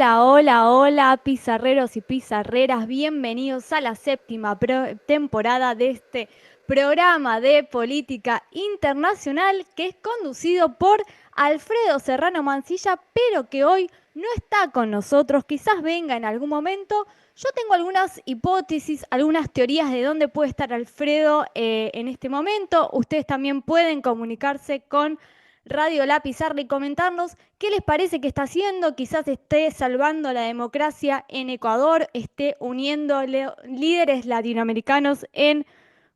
Hola, hola, hola, pizarreros y pizarreras, bienvenidos a la séptima temporada de este programa de política internacional que es conducido por Alfredo Serrano Mancilla, pero que hoy no está con nosotros, quizás venga en algún momento. Yo tengo algunas hipótesis, algunas teorías de dónde puede estar Alfredo en este momento. Ustedes también pueden comunicarse con Radio La Pizarra y comentarnos qué les parece que está haciendo. Quizás esté salvando la democracia en Ecuador, esté uniendo líderes latinoamericanos en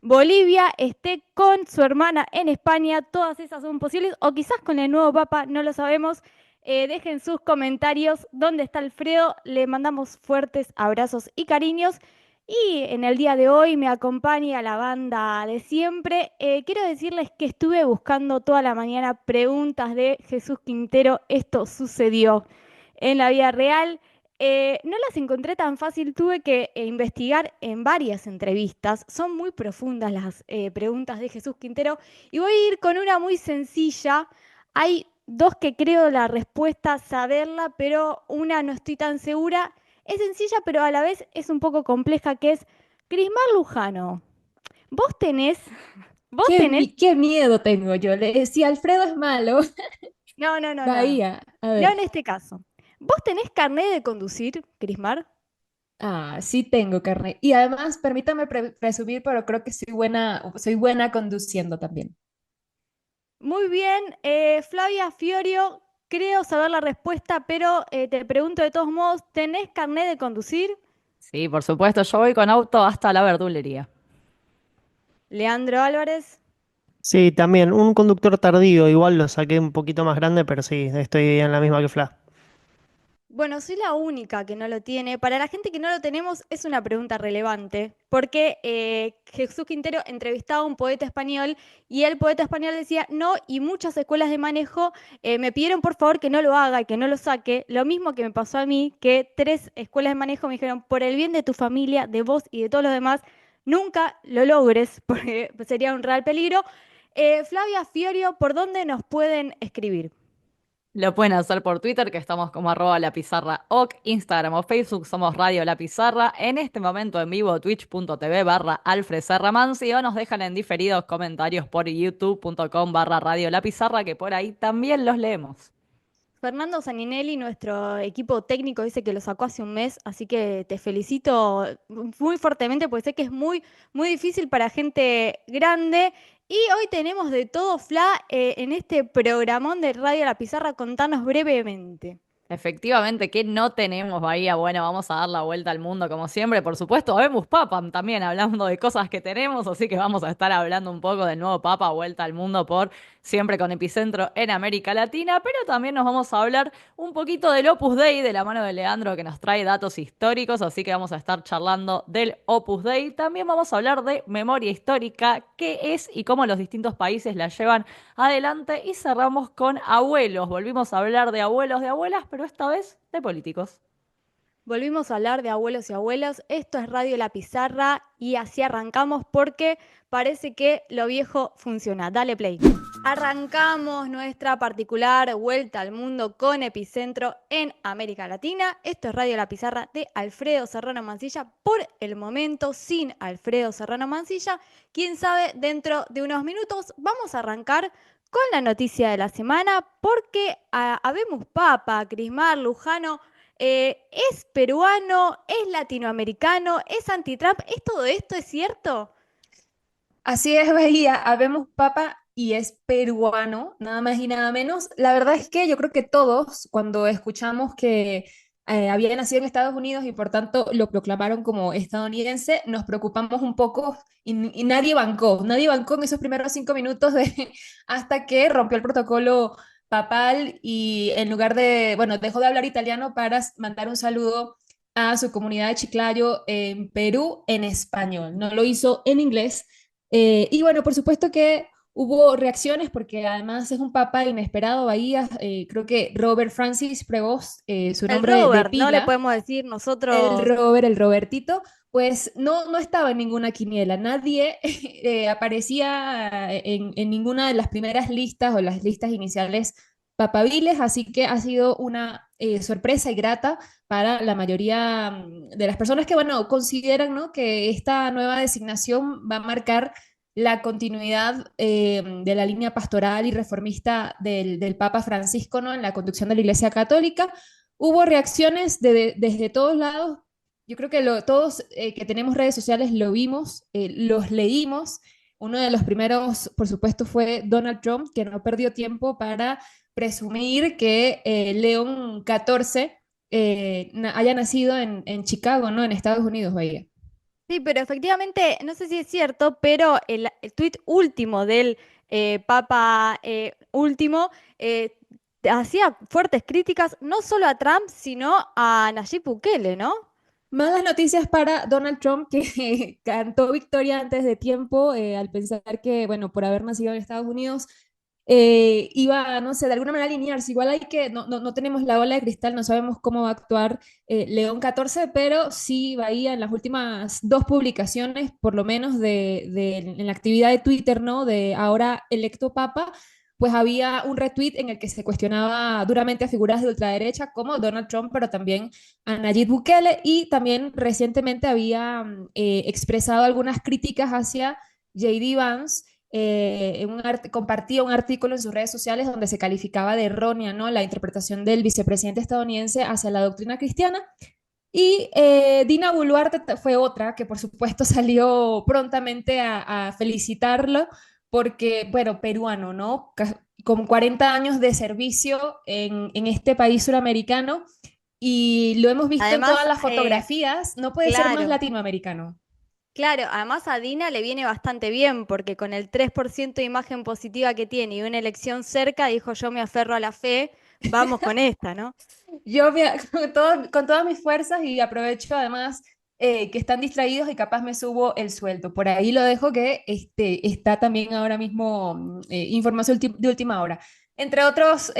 Bolivia, esté con su hermana en España. Todas esas son posibles. O quizás con el nuevo Papa, no lo sabemos. Dejen sus comentarios. ¿Dónde está Alfredo? Le mandamos fuertes abrazos y cariños. Y en el día de hoy me acompaña la banda de siempre. Quiero decirles que estuve buscando toda la mañana preguntas de Jesús Quintero. Esto sucedió en la vida real. No las encontré tan fácil, tuve que investigar en varias entrevistas. Son muy profundas las preguntas de Jesús Quintero y voy a ir con una muy sencilla. Hay dos que creo la respuesta saberla, pero una no estoy tan segura. Es sencilla, pero a la vez es un poco compleja, que es Crismar Lujano. Vos tenés, vos tenés, Qué miedo tengo yo. Si Alfredo es malo, no, no, no, no, Bahía. A no ver. en este caso. ¿Vos tenés carnet de conducir, Crismar? Sí tengo carne. Y además, permítame presumir, pero creo que soy buena conduciendo también. Muy bien, Flavia Fiorio, creo saber la respuesta, pero te pregunto de todos modos, ¿tenés carnet de conducir? Sí, por supuesto, yo voy con auto hasta la verdulería. Leandro Álvarez. Sí, también, un conductor tardío, igual lo saqué un poquito más grande, pero sí, estoy en la misma que Fla. Bueno, soy la única que no lo tiene. Para la gente que no lo tenemos es una pregunta relevante, porque Jesús Quintero entrevistaba a un poeta español y el poeta español decía no, y muchas escuelas de manejo me pidieron por favor que no lo haga y que no lo saque. Lo mismo que me pasó a mí, que tres escuelas de manejo me dijeron, por el bien de tu familia, de vos y de todos los demás, nunca lo logres, porque sería un real peligro. Flavia Fiorio, ¿por dónde nos pueden escribir? Lo pueden hacer por Twitter, que estamos como @lapizarraoc, Instagram o Facebook somos Radio La Pizarra, en este momento en vivo twitch.tv/Alfred Serramansi o nos dejan en diferidos comentarios por youtube.com/Radio La Pizarra, que por ahí también los leemos. Fernando Saninelli, nuestro equipo técnico, dice que lo sacó hace un mes, así que te felicito muy fuertemente porque sé que es muy, muy difícil para gente grande. Y hoy tenemos de todo, Fla, en este programón de Radio La Pizarra, contanos brevemente. Efectivamente, que no tenemos Bahía. Bueno, vamos a dar la vuelta al mundo como siempre. Por supuesto, vemos Papam también hablando de cosas que tenemos, así que vamos a estar hablando un poco del nuevo Papa, vuelta al mundo por siempre con epicentro en América Latina, pero también nos vamos a hablar un poquito del Opus Dei de la mano de Leandro que nos trae datos históricos, así que vamos a estar charlando del Opus Dei. También vamos a hablar de memoria histórica, qué es y cómo los distintos países la llevan adelante y cerramos con abuelos. Volvimos a hablar de abuelos, de abuelas, pero esta vez de políticos. Volvimos a hablar de abuelos y abuelas. Esto es Radio La Pizarra y así arrancamos porque parece que lo viejo funciona. Dale play. Arrancamos nuestra particular vuelta al mundo con epicentro en América Latina. Esto es Radio La Pizarra de Alfredo Serrano Mancilla. Por el momento, sin Alfredo Serrano Mancilla. Quién sabe, dentro de unos minutos vamos a arrancar con la noticia de la semana porque habemos Papa, Crismar, Lujano. ¿Es peruano? ¿Es latinoamericano? ¿Es anti-Trump? ¿Es todo esto? ¿Es cierto? Así es, Bahía. Habemos Papa y es peruano, nada más y nada menos. La verdad es que yo creo que todos, cuando escuchamos que había nacido en Estados Unidos y por tanto lo proclamaron como estadounidense, nos preocupamos un poco y nadie bancó en esos primeros 5 minutos hasta que rompió el protocolo papal y en lugar de, bueno, dejó de hablar italiano para mandar un saludo a su comunidad de Chiclayo en Perú en español. No lo hizo en inglés. Y bueno, por supuesto que hubo reacciones porque además es un papa inesperado, Bahía. Creo que Robert Francis Prevost, su El nombre de Robert, no le pila, podemos decir nosotros. El Robertito, pues no estaba en ninguna quiniela. Nadie aparecía en ninguna de las primeras listas o las listas iniciales papabiles, así que ha sido una sorpresa y grata para la mayoría de las personas que, bueno, consideran, ¿no?, que esta nueva designación va a marcar la continuidad de la línea pastoral y reformista del Papa Francisco, ¿no?, en la conducción de la Iglesia Católica. Hubo reacciones desde todos lados. Yo creo que todos que tenemos redes sociales lo vimos, los leímos. Uno de los primeros, por supuesto, fue Donald Trump, que no perdió tiempo para presumir que León XIV haya nacido en Chicago, ¿no? En Estados Unidos, Bahía. Sí, pero efectivamente, no sé si es cierto, pero el tuit último del Papa último hacía fuertes críticas no solo a Trump, sino a Nayib Bukele, ¿no? Malas noticias para Donald Trump, que cantó victoria antes de tiempo al pensar que, bueno, por haber nacido en Estados Unidos, iba, no sé, de alguna manera a alinearse. Igual hay que, no tenemos la bola de cristal, no sabemos cómo va a actuar León XIV, pero sí Bahía en las últimas dos publicaciones, por lo menos en la actividad de Twitter, ¿no?, de ahora electo Papa, pues había un retweet en el que se cuestionaba duramente a figuras de ultraderecha como Donald Trump, pero también a Nayib Bukele, y también recientemente había expresado algunas críticas hacia JD Vance. Compartía un artículo en sus redes sociales donde se calificaba de errónea, ¿no?, la interpretación del vicepresidente estadounidense hacia la doctrina cristiana. Y Dina Boluarte fue otra que por supuesto salió prontamente a felicitarlo porque, bueno, peruano, ¿no? Con 40 años de servicio en este país suramericano, y lo hemos visto en Además, todas las fotografías, no puede ser más claro, latinoamericano. claro, además a Dina le viene bastante bien porque con el 3% de imagen positiva que tiene y una elección cerca, dijo yo me aferro a la fe, vamos con esta, ¿no? Con todas mis fuerzas, y aprovecho además que están distraídos y capaz me subo el sueldo. Por ahí lo dejo, que está también ahora mismo información de última hora. Entre otros,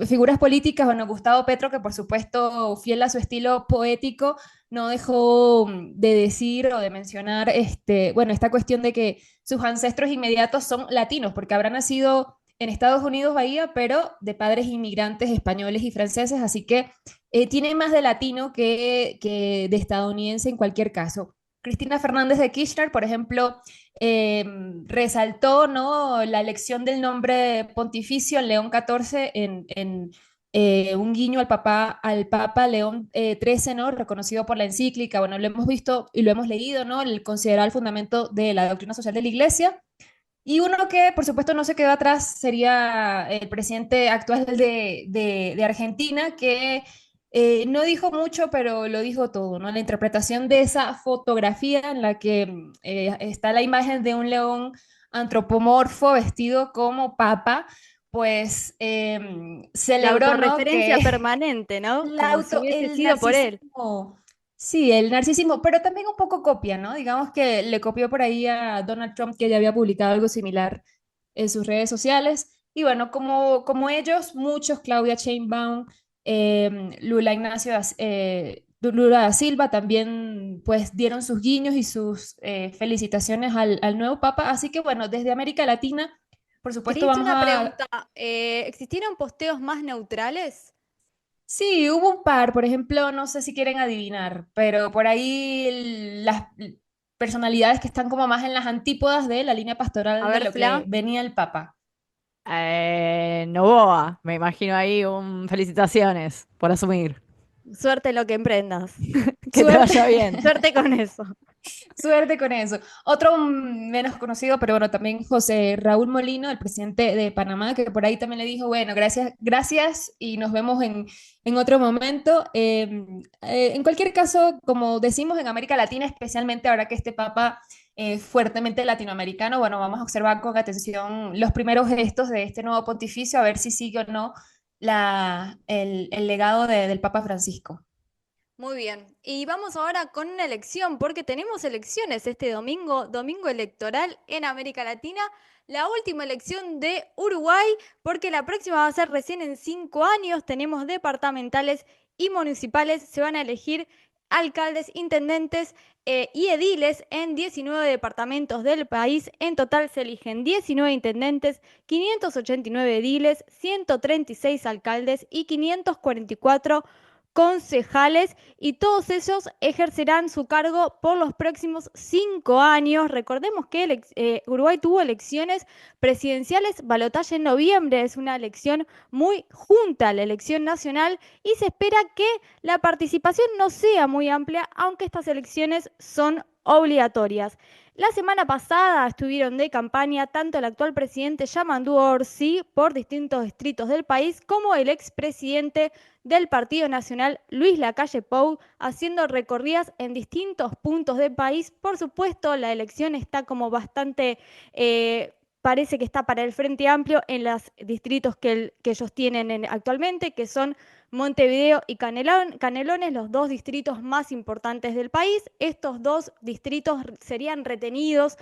figuras políticas, bueno, Gustavo Petro, que por supuesto, fiel a su estilo poético, no dejó de decir o de mencionar bueno, esta cuestión de que sus ancestros inmediatos son latinos, porque habrán nacido en Estados Unidos, Bahía, pero de padres inmigrantes españoles y franceses, así que tiene más de latino que de estadounidense en cualquier caso. Cristina Fernández de Kirchner, por ejemplo, eh, resaltó, ¿no?, la elección del nombre pontificio León XIV en un guiño al Papa León XIII, ¿no?, reconocido por la encíclica. Bueno, lo hemos visto y lo hemos leído, ¿no?, el considerado el fundamento de la doctrina social de la Iglesia. Y uno que, por supuesto, no se quedó atrás sería el presidente actual de Argentina, que no dijo mucho, pero lo dijo todo, ¿no? La interpretación de esa fotografía en la que está la imagen de un león antropomorfo vestido como papa, pues La celebró, ¿no?, que autorreferencia permanente, ¿no? Como si hubiese el sido por él. narcisismo. Sí, el narcisismo, pero también un poco copia, ¿no? Digamos que le copió por ahí a Donald Trump, que ya había publicado algo similar en sus redes sociales. Y bueno, como ellos, muchos, Claudia Sheinbaum, Lula da Silva, también pues dieron sus guiños y sus felicitaciones al nuevo Papa. Así que bueno, desde América Latina, por supuesto, Cris, vamos una a... pregunta. ¿Existieron posteos más neutrales? Sí, hubo un par, por ejemplo, no sé si quieren adivinar, pero por ahí las personalidades que están como más en las antípodas de la línea A pastoral de ver, lo que Fla. venía el Papa. Novoa, me imagino ahí un felicitaciones por asumir. Suerte en lo que emprendas. Que te Suerte. vaya bien. Suerte con eso. Suerte con eso. Otro menos conocido, pero bueno, también José Raúl Molino, el presidente de Panamá, que por ahí también le dijo, bueno, gracias, gracias y nos vemos en otro momento. En cualquier caso, como decimos en América Latina, especialmente ahora que este Papa es fuertemente latinoamericano, bueno, vamos a observar con atención los primeros gestos de este nuevo pontificio, a ver si sigue o no el legado del Papa Francisco. Muy bien. Y vamos ahora con una elección, porque tenemos elecciones este domingo, domingo electoral en América Latina. La última elección de Uruguay, porque la próxima va a ser recién en 5 años. Tenemos departamentales y municipales. Se van a elegir alcaldes, intendentes y ediles en 19 departamentos del país. En total se eligen 19 intendentes, 589 ediles, 136 alcaldes y 544 concejales, y todos ellos ejercerán su cargo por los próximos 5 años. Recordemos que Uruguay tuvo elecciones presidenciales, balotaje en noviembre, es una elección muy junta, la elección nacional, y se espera que la participación no sea muy amplia, aunque estas elecciones son obligatorias. La semana pasada estuvieron de campaña tanto el actual presidente Yamandu Orsi por distintos distritos del país como el expresidente del Partido Nacional Luis Lacalle Pou, haciendo recorridas en distintos puntos del país. Por supuesto, la elección está como bastante parece que está para el Frente Amplio en los distritos que ellos tienen actualmente, que son Montevideo y Canelones, los dos distritos más importantes del país. Estos dos distritos serían retenidos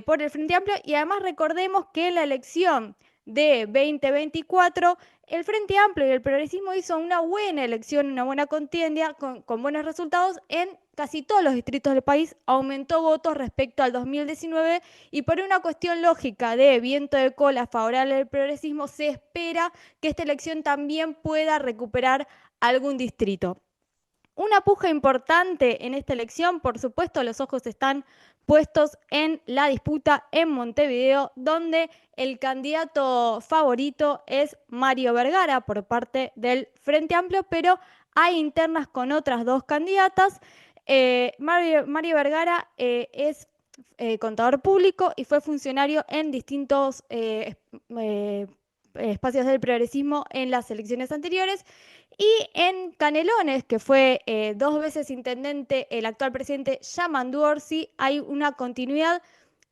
por el Frente Amplio, y además recordemos que en la elección de 2024 el Frente Amplio y el progresismo hizo una buena elección, una buena contienda con buenos resultados en casi todos los distritos del país, aumentó votos respecto al 2019, y por una cuestión lógica de viento de cola favorable al progresismo se espera que esta elección también pueda recuperar algún distrito. Una puja importante en esta elección, por supuesto, los ojos están puestos en la disputa en Montevideo, donde el candidato favorito es Mario Vergara por parte del Frente Amplio, pero hay internas con otras dos candidatas. Mario Vergara es contador público y fue funcionario en distintos espacios del progresismo en las elecciones anteriores. Y en Canelones, que fue 2 veces intendente el actual presidente Yamandu Orsi, hay una continuidad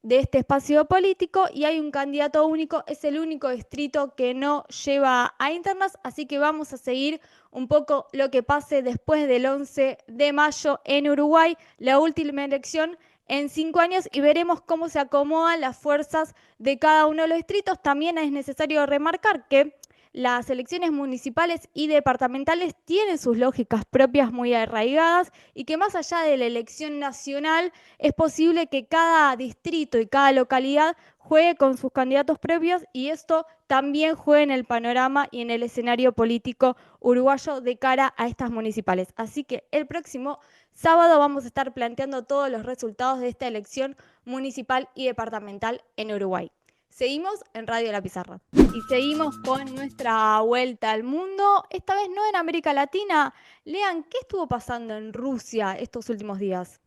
de este espacio político y hay un candidato único. Es el único distrito que no lleva a internas, así que vamos a seguir un poco lo que pase después del 11 de mayo en Uruguay, la última elección en 5 años, y veremos cómo se acomodan las fuerzas de cada uno de los distritos. También es necesario remarcar que las elecciones municipales y departamentales tienen sus lógicas propias muy arraigadas, y que más allá de la elección nacional es posible que cada distrito y cada localidad juegue con sus candidatos propios, y esto también juega en el panorama y en el escenario político uruguayo de cara a estas municipales. Así que el próximo sábado vamos a estar planteando todos los resultados de esta elección municipal y departamental en Uruguay. Seguimos en Radio La Pizarra y seguimos con nuestra vuelta al mundo, esta vez no en América Latina. Lean, ¿qué estuvo pasando en Rusia estos últimos días?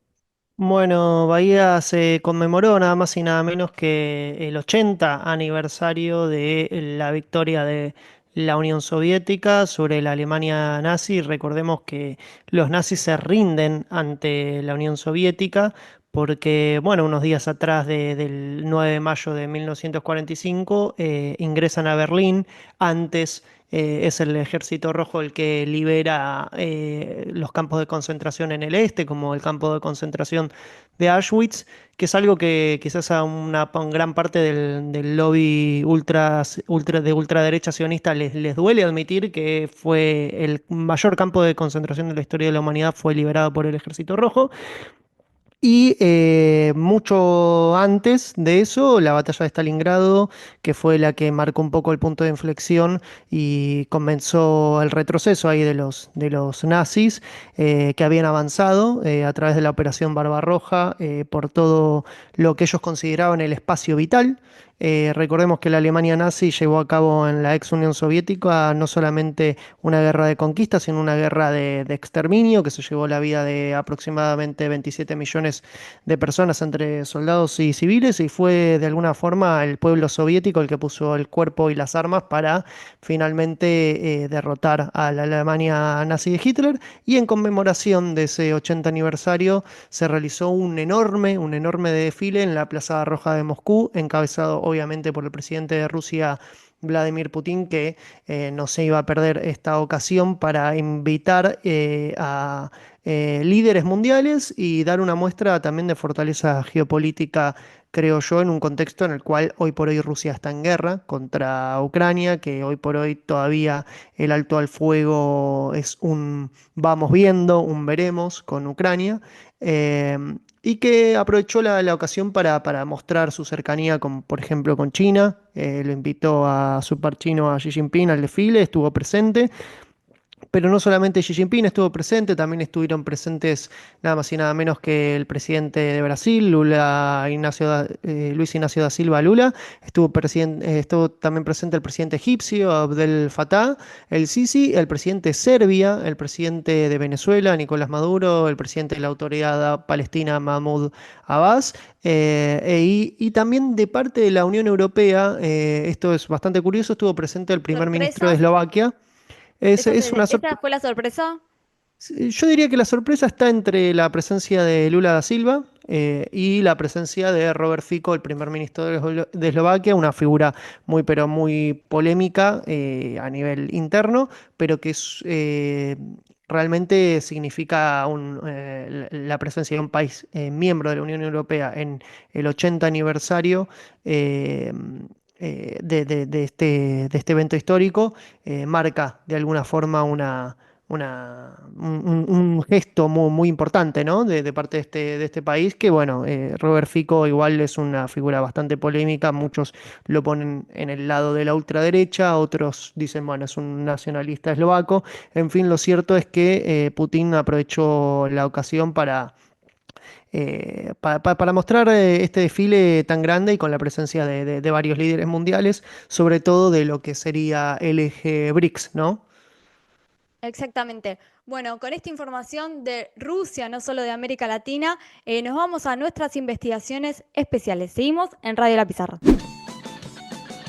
Bueno, Bahía se conmemoró nada más y nada menos que el 80 aniversario de la victoria de la Unión Soviética sobre la Alemania nazi. Recordemos que los nazis se rinden ante la Unión Soviética porque, bueno, unos días atrás del 9 de mayo de 1945 ingresan a Berlín. Antes es el Ejército Rojo el que libera los campos de concentración en el este, como el campo de concentración de Auschwitz, que es algo que quizás a una gran parte del lobby de ultraderecha sionista les duele admitir, que fue el mayor campo de concentración de la historia de la humanidad, fue liberado por el Ejército Rojo. Y mucho antes de eso, la batalla de Stalingrado, que fue la que marcó un poco el punto de inflexión y comenzó el retroceso ahí de los nazis, que habían avanzado a través de la Operación Barbarroja por todo lo que ellos consideraban el espacio vital. Recordemos que la Alemania nazi llevó a cabo en la ex Unión Soviética no solamente una guerra de conquista, sino una guerra de exterminio que se llevó la vida de aproximadamente 27 millones de personas entre soldados y civiles, y fue de alguna forma el pueblo soviético el que puso el cuerpo y las armas para finalmente derrotar a la Alemania nazi de Hitler. Y en conmemoración de ese 80 aniversario se realizó un enorme desfile en la Plaza Roja de Moscú, encabezado obviamente por el presidente de Rusia, Vladimir Putin, que no se iba a perder esta ocasión para invitar a líderes mundiales y dar una muestra también de fortaleza geopolítica, creo yo, en un contexto en el cual hoy por hoy Rusia está en guerra contra Ucrania, que hoy por hoy todavía el alto al fuego es un vamos viendo, un veremos con Ucrania. eh, y que aprovechó la ocasión para mostrar su cercanía con, por ejemplo, con China. Lo invitó a su par chino, a Xi Jinping, al desfile, estuvo presente. Pero no solamente Xi Jinping estuvo presente, también estuvieron presentes nada más y nada menos que el presidente de Brasil, Luis Ignacio da Silva Lula, estuvo también presente el presidente egipcio, Abdel Fattah el Sisi, el presidente de Serbia, el presidente de Venezuela, Nicolás Maduro, el presidente de la Autoridad Palestina, Mahmoud Abbas, y también de parte de la Unión Europea, esto es bastante curioso, estuvo presente el primer ministro de ¿Sorpresa? Eslovaquia. Es una ¿Esa fue la sorpresa? Sí, yo diría que la sorpresa está entre la presencia de Lula da Silva y la presencia de Robert Fico, el primer ministro de Eslovaquia, una figura muy pero muy polémica a nivel interno, pero que realmente significa la presencia de un país miembro de la Unión Europea en el 80 aniversario. eh, de este evento histórico, marca de alguna forma un gesto muy, muy importante, ¿no? De parte de este país, que bueno, Robert Fico igual es una figura bastante polémica, muchos lo ponen en el lado de la ultraderecha, otros dicen, bueno, es un nacionalista eslovaco, en fin, lo cierto es que Putin aprovechó la ocasión para mostrar este desfile tan grande y con la presencia de varios líderes mundiales, sobre todo de lo que sería el eje BRICS, ¿no? Exactamente. Bueno, con esta información de Rusia, no solo de América Latina, nos vamos a nuestras investigaciones especiales. Seguimos en Radio La Pizarra.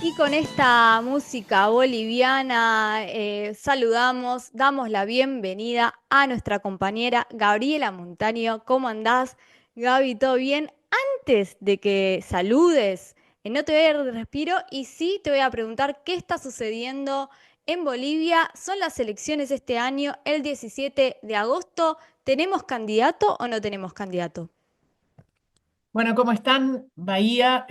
Y con esta música boliviana saludamos, damos la bienvenida a nuestra compañera Gabriela Montaño. ¿Cómo andás, Gaby? ¿Todo bien? Antes de que saludes, no te voy a dar respiro y sí te voy a preguntar qué está sucediendo en Bolivia. Son las elecciones este año, el 17 de agosto. ¿Tenemos candidato o no tenemos candidato? Bueno, ¿cómo están, Bahía?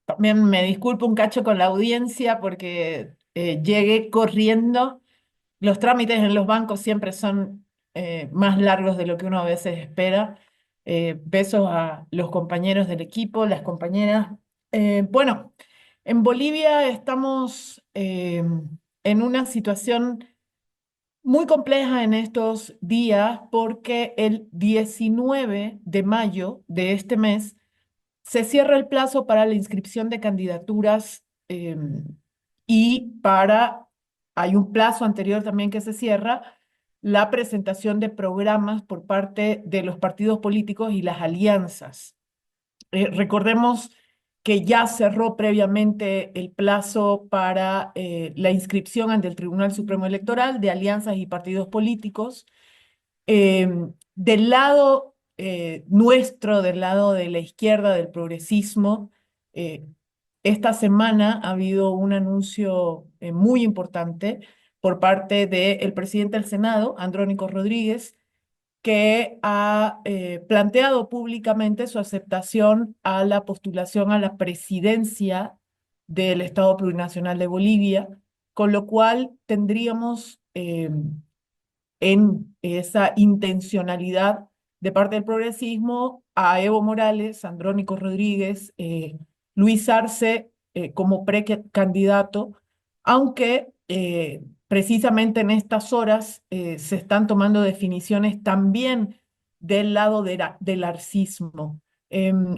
También me disculpo un cacho con la audiencia porque llegué corriendo. Los trámites en los bancos siempre son más largos de lo que uno a veces espera. Besos a los compañeros del equipo, las compañeras. Bueno, en Bolivia estamos en una situación muy compleja en estos días porque el 19 de mayo de este mes se cierra el plazo para la inscripción de candidaturas y hay un plazo anterior también que se cierra, la presentación de programas por parte de los partidos políticos y las alianzas. Recordemos que ya cerró previamente el plazo para la inscripción ante el Tribunal Supremo Electoral de alianzas y partidos políticos. Del lado nuestro, del lado de la izquierda, del progresismo, eh, esta semana ha habido un anuncio muy importante por parte del presidente del Senado, Andrónico Rodríguez, que ha planteado públicamente su aceptación a la postulación a la presidencia del Estado Plurinacional de Bolivia, con lo cual tendríamos en esa intencionalidad de parte del progresismo a Evo Morales, Andrónico Rodríguez, Luis Arce como precandidato, aunque precisamente en estas horas se están tomando definiciones también del lado del arcismo.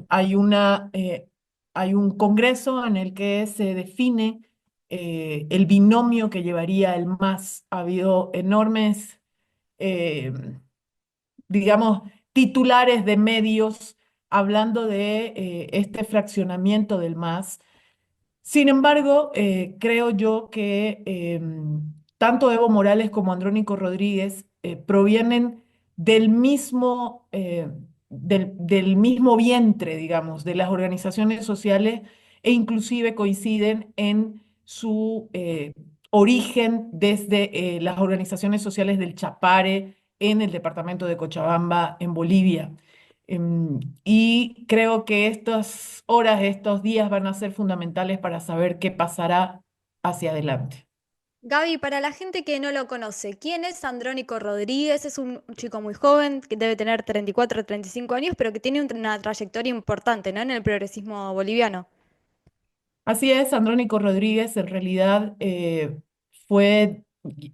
Hay un congreso en el que se define el binomio que llevaría el MAS. Ha habido enormes eh, digamos, titulares de medios hablando de este fraccionamiento del MAS. Sin embargo, creo yo que tanto Evo Morales como Andrónico Rodríguez provienen del mismo vientre, digamos, de las organizaciones sociales e inclusive coinciden en su origen desde las organizaciones sociales del Chapare, en el departamento de Cochabamba, en Bolivia. Y creo que estas horas, estos días van a ser fundamentales para saber qué pasará hacia adelante. Gaby, para la gente que no lo conoce, ¿quién es Andrónico Rodríguez? Es un chico muy joven, que debe tener 34 o 35 años, pero que tiene una trayectoria importante, ¿no? En el progresismo boliviano. Así es, Andrónico Rodríguez en realidad fue,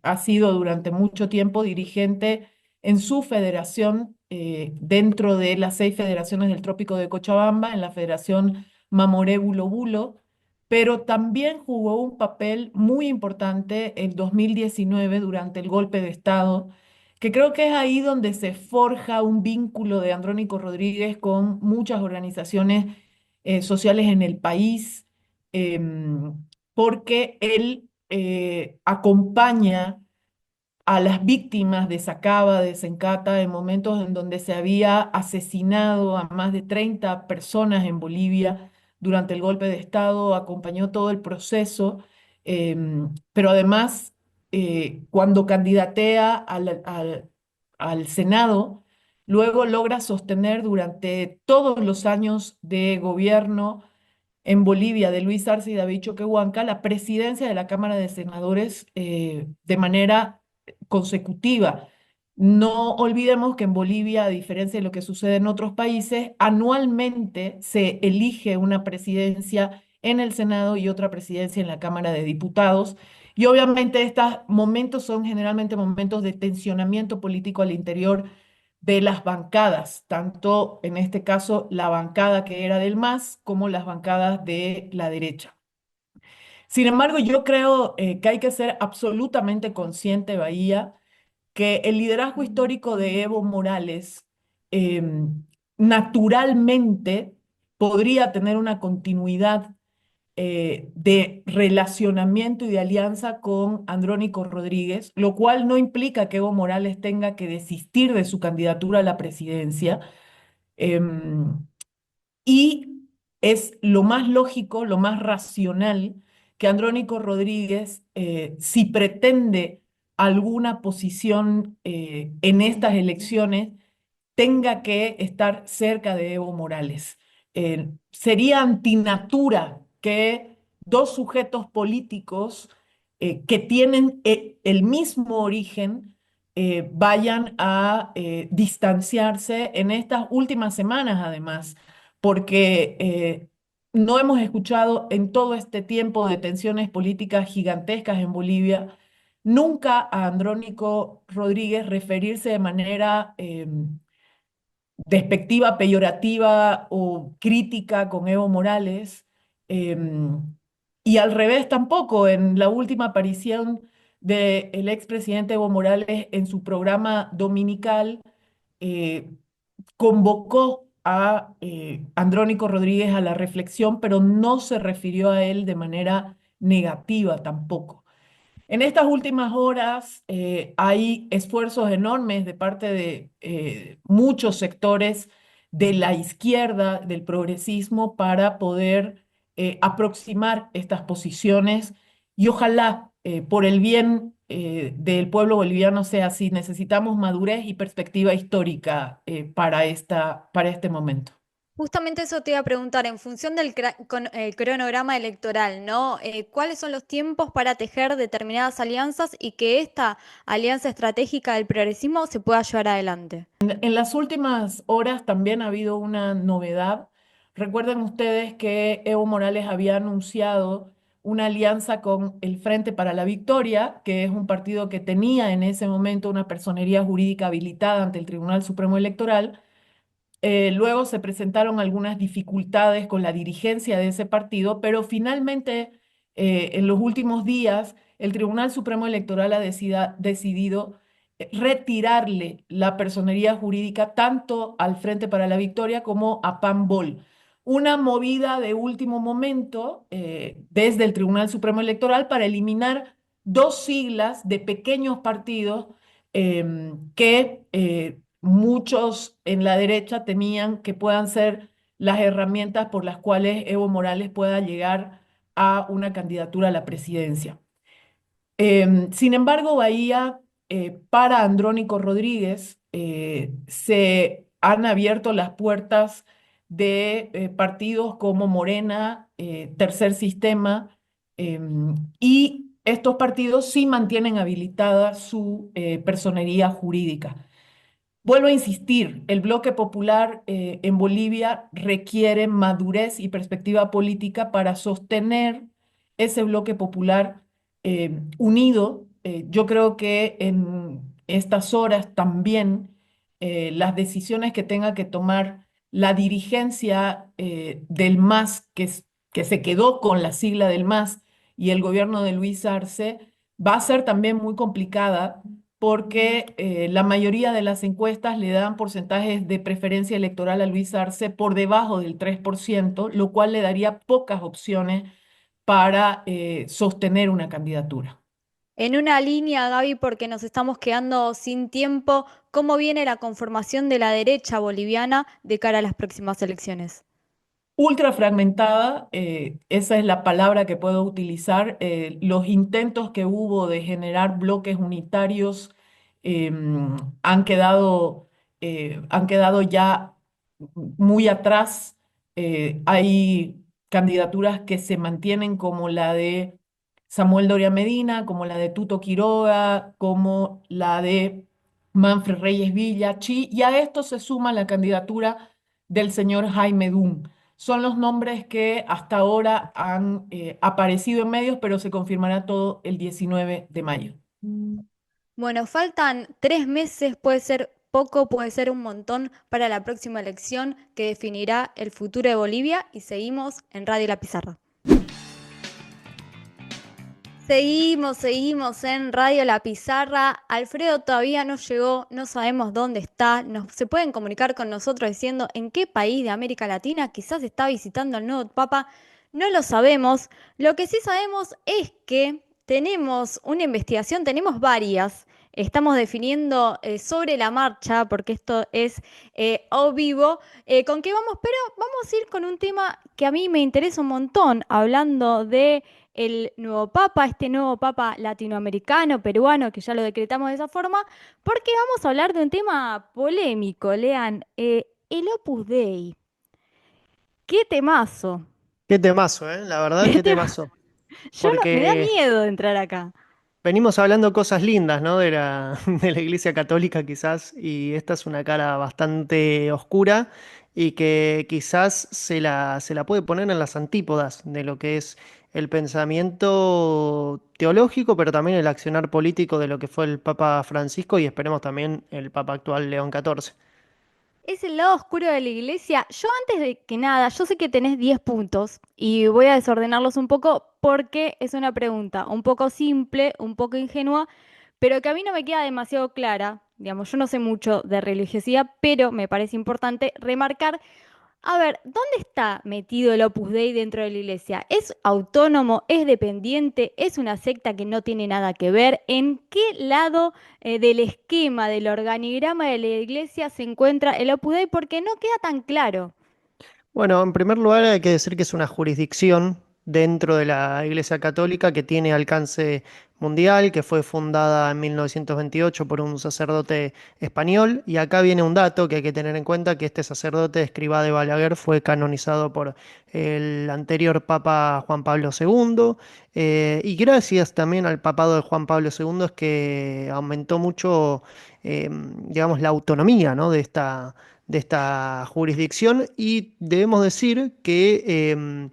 ha sido durante mucho tiempo dirigente en su federación dentro de las 6 federaciones del Trópico de Cochabamba, en la Federación Mamoré Bulo Bulo, pero también jugó un papel muy importante en 2019 durante el golpe de Estado, que creo que es ahí donde se forja un vínculo de Andrónico Rodríguez con muchas organizaciones sociales en el país porque él acompaña a las víctimas de Sacaba, de Sencata, en momentos en donde se había asesinado a más de 30 personas en Bolivia durante el golpe de Estado, acompañó todo el proceso, pero además, cuando candidatea al Senado, luego logra sostener durante todos los años de gobierno en Bolivia de Luis Arce y David Choquehuanca la presidencia de la Cámara de Senadores de manera consecutiva. No olvidemos que en Bolivia, a diferencia de lo que sucede en otros países, anualmente se elige una presidencia en el Senado y otra presidencia en la Cámara de Diputados. Y obviamente estos momentos son generalmente momentos de tensionamiento político al interior de las bancadas, tanto en este caso la bancada que era del MAS como las bancadas de la derecha. Sin embargo, yo creo que hay que ser absolutamente consciente, Bahía, que el liderazgo histórico de Evo Morales naturalmente podría tener una continuidad de relacionamiento y de alianza con Andrónico Rodríguez, lo cual no implica que Evo Morales tenga que desistir de su candidatura a la presidencia. em, y es lo más lógico, lo más racional que Andrónico Rodríguez, si pretende alguna posición en estas elecciones, tenga que estar cerca de Evo Morales. Sería antinatura que dos sujetos políticos que tienen el mismo origen vayan a distanciarse en estas últimas semanas, además, porque no hemos escuchado en todo este tiempo de tensiones políticas gigantescas en Bolivia nunca a Andrónico Rodríguez referirse de manera despectiva, peyorativa o crítica con Evo Morales. Y al revés tampoco, en la última aparición del expresidente Evo Morales en su programa dominical, eh, convocó a Andrónico Rodríguez a la reflexión, pero no se refirió a él de manera negativa tampoco. En estas últimas horas hay esfuerzos enormes de parte de muchos sectores de la izquierda, del progresismo, para poder aproximar estas posiciones y ojalá por el bien del pueblo boliviano sea así. Necesitamos madurez y perspectiva histórica para este momento. Justamente eso te iba a preguntar, en función del cronograma electoral, ¿no? ¿Cuáles son los tiempos para tejer determinadas alianzas y que esta alianza estratégica del progresismo se pueda llevar adelante? En las últimas horas también ha habido una novedad. Recuerden ustedes que Evo Morales había anunciado una alianza con el Frente para la Victoria, que es un partido que tenía en ese momento una personería jurídica habilitada ante el Tribunal Supremo Electoral. Luego se presentaron algunas dificultades con la dirigencia de ese partido, pero finalmente en los últimos días el Tribunal Supremo Electoral ha decidido retirarle la personería jurídica tanto al Frente para la Victoria como a PAN-BOL. Una movida de último momento desde el Tribunal Supremo Electoral para eliminar dos siglas de pequeños partidos que muchos en la derecha temían que puedan ser las herramientas por las cuales Evo Morales pueda llegar a una candidatura a la presidencia. Sin embargo, Bahía, para Andrónico Rodríguez se han abierto las puertas de partidos como Morena, Tercer Sistema, y estos partidos sí mantienen habilitada su personería jurídica. Vuelvo a insistir, el bloque popular en Bolivia requiere madurez y perspectiva política para sostener ese bloque popular unido. Yo creo que en estas horas también las decisiones que tenga que tomar la dirigencia del MAS, que se quedó con la sigla del MAS, y el gobierno de Luis Arce, va a ser también muy complicada porque la mayoría de las encuestas le dan porcentajes de preferencia electoral a Luis Arce por debajo del 3%, lo cual le daría pocas opciones para sostener una candidatura. En una línea, Gaby, porque nos estamos quedando sin tiempo, ¿cómo viene la conformación de la derecha boliviana de cara a las próximas elecciones? Ultra fragmentada, esa es la palabra que puedo utilizar. Los intentos que hubo de generar bloques unitarios han quedado ya muy atrás. Hay candidaturas que se mantienen como la de Samuel Doria Medina, como la de Tuto Quiroga, como la de Manfred Reyes Villa, y a esto se suma la candidatura del señor Jaime Dum. Son los nombres que hasta ahora han aparecido en medios, pero se confirmará todo el 19 de mayo. Bueno, faltan 3 meses, puede ser poco, puede ser un montón para la próxima elección que definirá el futuro de Bolivia y seguimos en Radio La Pizarra. Seguimos en Radio La Pizarra. Alfredo todavía no llegó, no sabemos dónde está. Se pueden comunicar con nosotros diciendo en qué país de América Latina quizás está visitando al nuevo Papa. No lo sabemos. Lo que sí sabemos es que tenemos una investigación, tenemos varias. Estamos definiendo sobre la marcha, porque esto es a vivo, con qué vamos, pero vamos a ir con un tema que a mí me interesa un montón, hablando de el nuevo papa, este nuevo papa latinoamericano, peruano, que ya lo decretamos de esa forma, porque vamos a hablar de un tema polémico, lean, el Opus Dei. ¡Qué temazo! Qué temazo, ¿eh? La verdad, ¿Qué qué tema? temazo. Yo no, me da Porque miedo de entrar acá. venimos hablando cosas lindas, ¿no? De la Iglesia Católica quizás, y esta es una cara bastante oscura y que quizás se la puede poner en las antípodas de lo que es el pensamiento teológico, pero también el accionar político de lo que fue el Papa Francisco y esperemos también el Papa actual León XIV. Es el lado oscuro de la iglesia. Yo antes de que nada, yo sé que tenés 10 puntos y voy a desordenarlos un poco porque es una pregunta un poco simple, un poco ingenua, pero que a mí no me queda demasiado clara. Digamos, yo no sé mucho de religiosidad, pero me parece importante remarcar, a ver, ¿dónde está metido el Opus Dei dentro de la iglesia? ¿Es autónomo? ¿Es dependiente? ¿Es una secta que no tiene nada que ver? ¿En qué lado del esquema, del organigrama de la iglesia se encuentra el Opus Dei? Porque no queda tan claro. Bueno, en primer lugar hay que decir que es una jurisdicción dentro de la Iglesia Católica que tiene alcance mundial, que fue fundada en 1928 por un sacerdote español. Y acá viene un dato que hay que tener en cuenta, que este sacerdote, Escrivá de Balaguer, fue canonizado por el anterior Papa Juan Pablo II. Y gracias también al papado de Juan Pablo II es que aumentó mucho, digamos, la autonomía, ¿no? de esta jurisdicción y debemos decir que